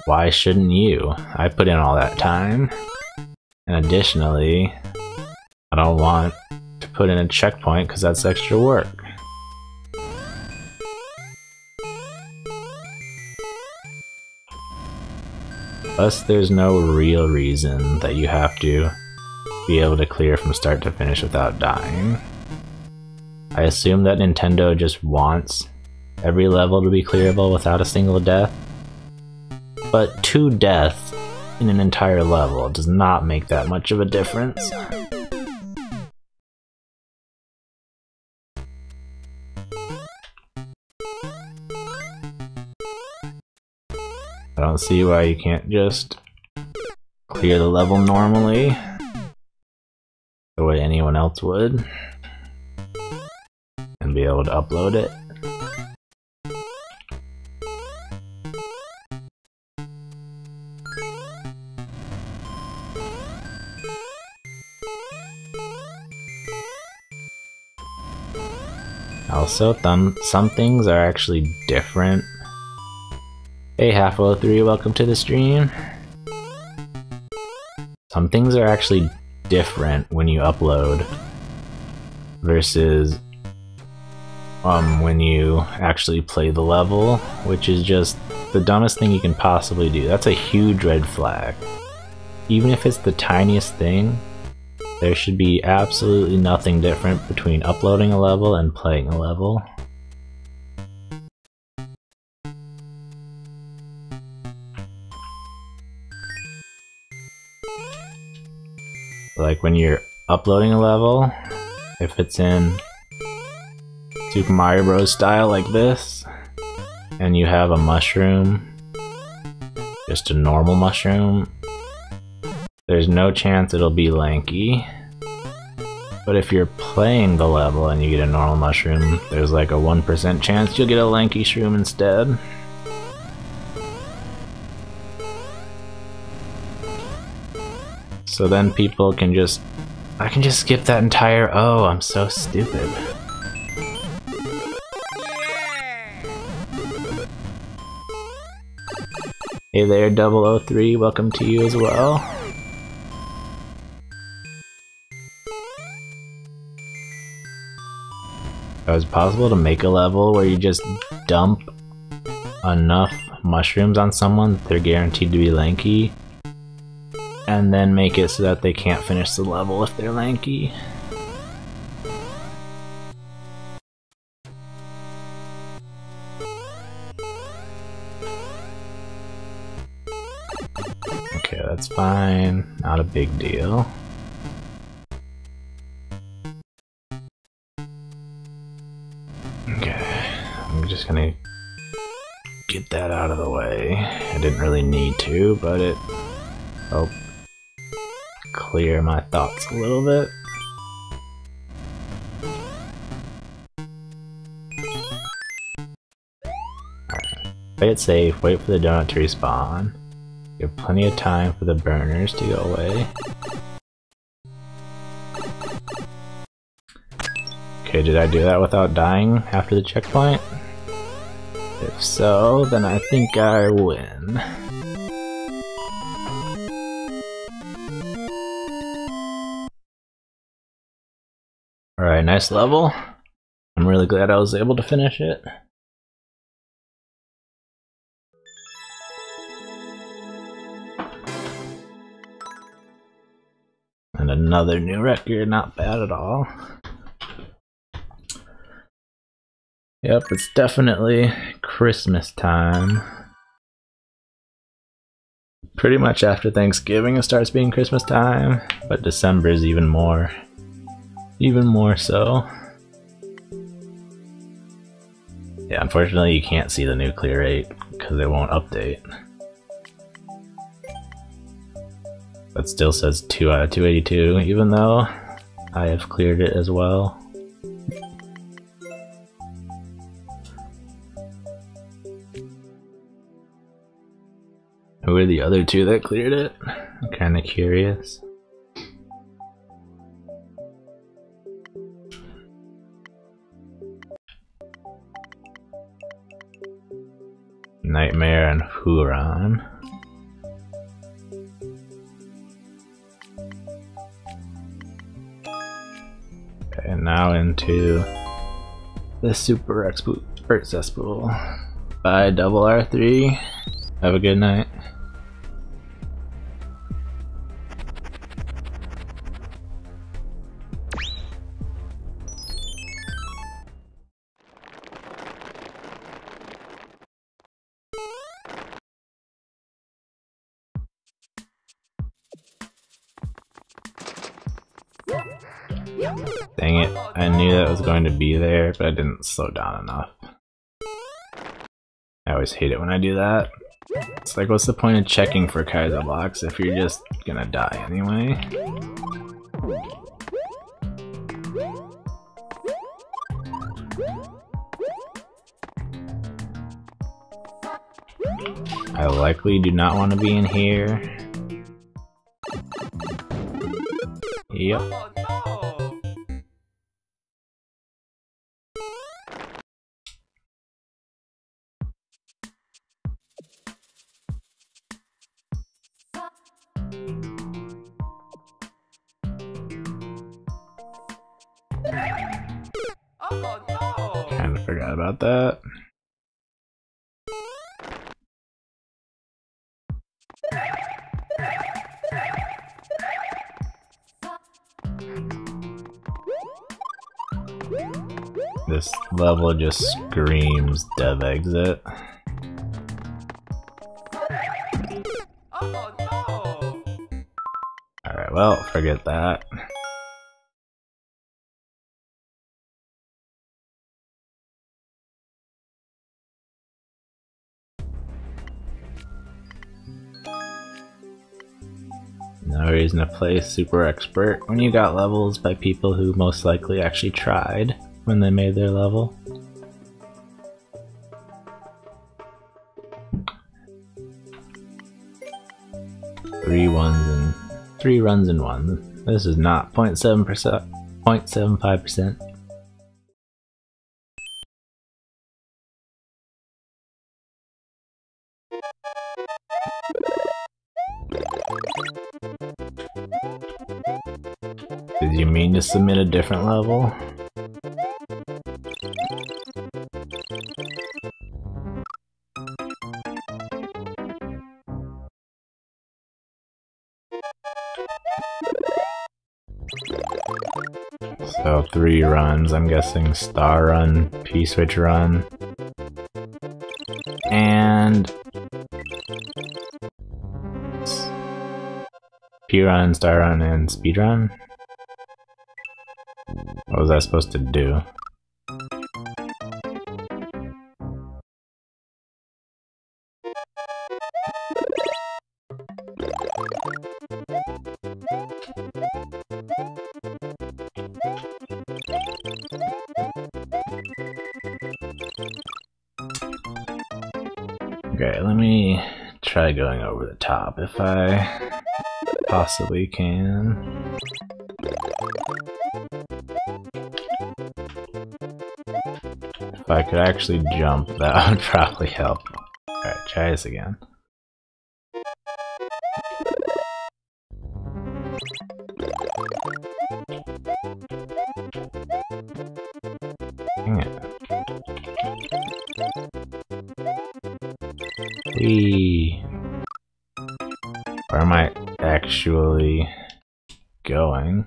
why shouldn't you? I put in all that time. And additionally, I don't want to put in a checkpoint because that's extra work. Plus, there's no real reason that you have to be able to clear from start to finish without dying. I assume that Nintendo just wants every level to be clearable without a single death, but 2 deaths in an entire level does not make that much of a difference. I don't see why you can't just clear the level normally, the way anyone else would, and be able to upload it. Also, some things are actually different. Hey, Half03, welcome to the stream. Some things are actually different when you upload versus when you actually play the level, which is just the dumbest thing you can possibly do. That's a huge red flag. Even if it's the tiniest thing, there should be absolutely nothing different between uploading a level and playing a level. Like when you're uploading a level, if it's in Super Mario Bros. Style like this, and you have a mushroom, just a normal mushroom, there's no chance it'll be lanky. But if you're playing the level and you get a normal mushroom, there's like a 1% chance you'll get a lanky shroom instead. So then people can just, I can just skip that entire, oh, I'm so stupid. Hey there, 003, welcome to you as well. Is it possible to make a level where you just dump enough mushrooms on someone that they're guaranteed to be lanky, and then make it so that they can't finish the level if they're lanky? Okay, that's fine. Not a big deal. Okay, I'm just gonna get that out of the way. I didn't really need to, but it helped clear my thoughts a little bit. Alright, play it safe, wait for the donut to respawn. You have plenty of time for the burners to go away. Okay, did I do that without dying after the checkpoint? If so, then I think I win. Alright, nice level. I'm really glad I was able to finish it. And another new record, not bad at all. Yep, it's definitely Christmas time. Pretty much after Thanksgiving it starts being Christmas time, but December is even more so. Yeah, unfortunately you can't see the nuclear rate because it won't update. But still says 2 out of 282, even though I have cleared it as well. Who are the other two that cleared it? I'm kinda curious. Nightmare and Huron. Okay, and now into the Super Expert Cesspool by Double R3. Have a good night. Dang it, I knew that was going to be there, but I didn't slow down enough. I always hate it when I do that. It's like, what's the point of checking for Kaiser blocks if you're just gonna die anyway? I likely do not want to be in here. Yep. Kinda forgot about that. This level just screams dev exit. Alright, well, forget that. No reason to play Super Expert when you got levels by people who most likely actually tried when they made their level. Three runs in one. This is not 0.7%, 0.75%. Did you mean to submit a different level? So 3 runs, I'm guessing Star Run, P-Switch Run, and P-Run, Star Run, and Speed Run? What was I supposed to do? Okay, let me try going over the top if I possibly can. If I could actually jump, that would probably help. Alright, try this again. Dang it. Whee! Where am I actually going?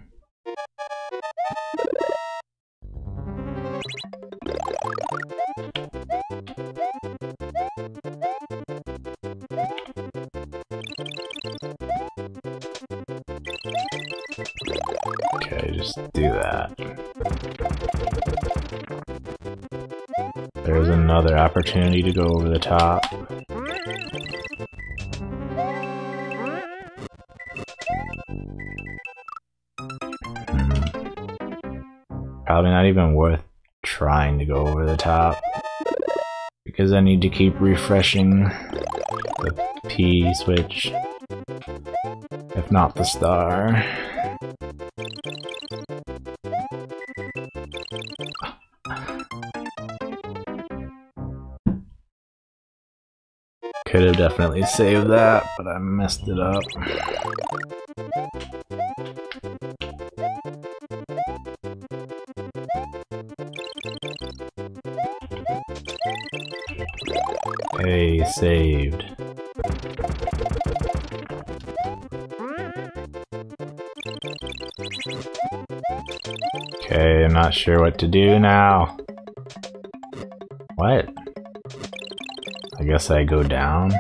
Okay, just do that. There's another opportunity to go over the top. Probably not even worth trying to go over the top, because I need to keep refreshing the P switch, if not the star. Could have definitely saved that, but I messed it up. Hey, saved. Okay, I'm not sure what to do now. What? I guess I go down.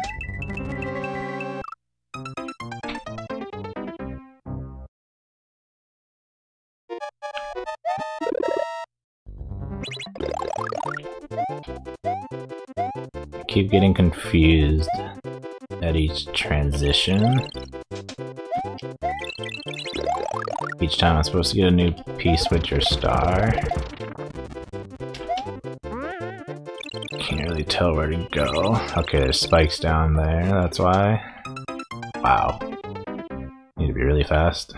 I keep getting confused at each transition. Each time I'm supposed to get a new P switch or star. Can't really tell where to go. Okay, there's spikes down there, that's why. Wow. Need to be really fast.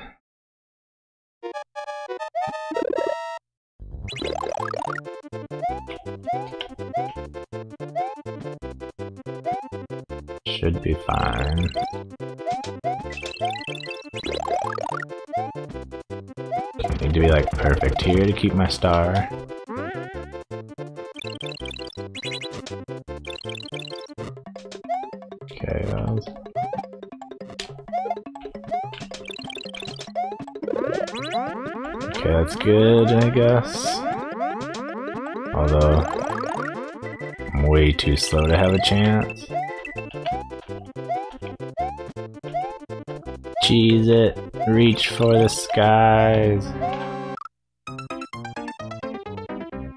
Should be fine. Okay, need to be like perfect here to keep my star. Okay, okay, that's good, I guess. Although, I'm way too slow to have a chance. Cheese it, reach for the skies.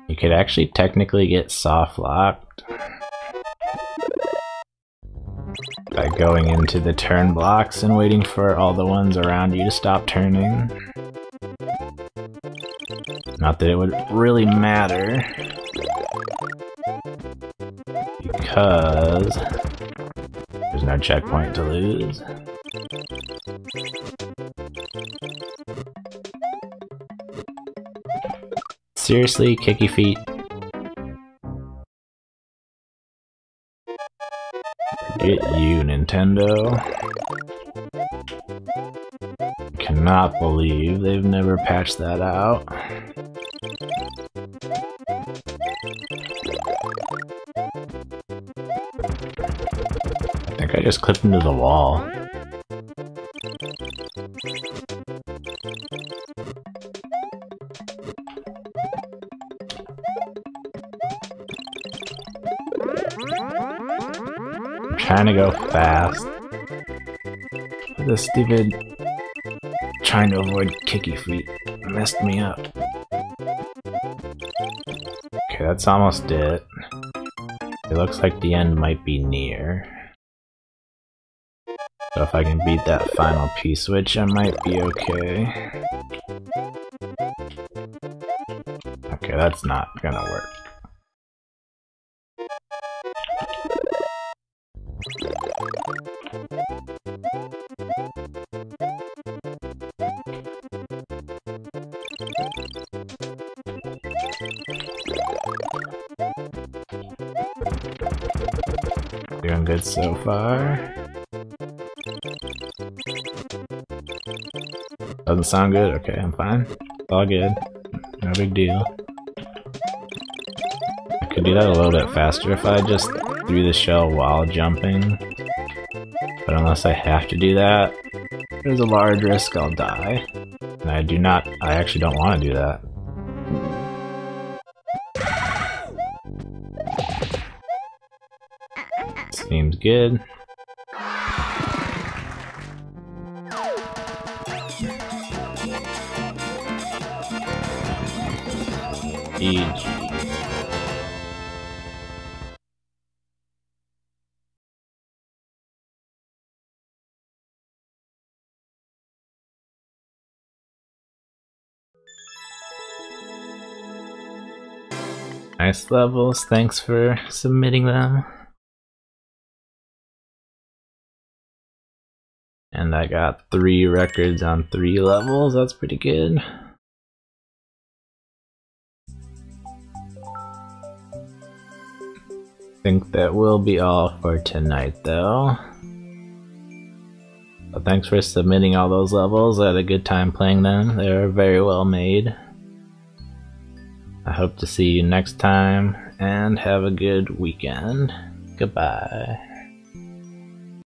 You could actually technically get soft locked by going into the turn blocks and waiting for all the ones around you to stop turning. Not that it would really matter, because there's no checkpoint to lose. Seriously, kicky feet? Forget you, Nintendo. Cannot believe they've never patched that out. I think I just clipped into the wall. I'm trying to go fast. The stupid trying to avoid kicky feet messed me up. Okay, that's almost it. It looks like the end might be near. So if I can beat that final P switch, I might be okay. Okay, that's not gonna work. sound good so far. Doesn't sound good? Okay, I'm fine. It's all good. No big deal. I could do that a little bit faster if I just threw the shell while jumping. But unless I have to do that, there's a large risk I'll die. And I actually don't want to do that. Seems good. GG. Nice levels, thanks for submitting them. And I got 3 records on 3 levels, that's pretty good. Think that will be all for tonight though. So thanks for submitting all those levels, I had a good time playing them, they were very well made. I hope to see you next time, and have a good weekend. Goodbye.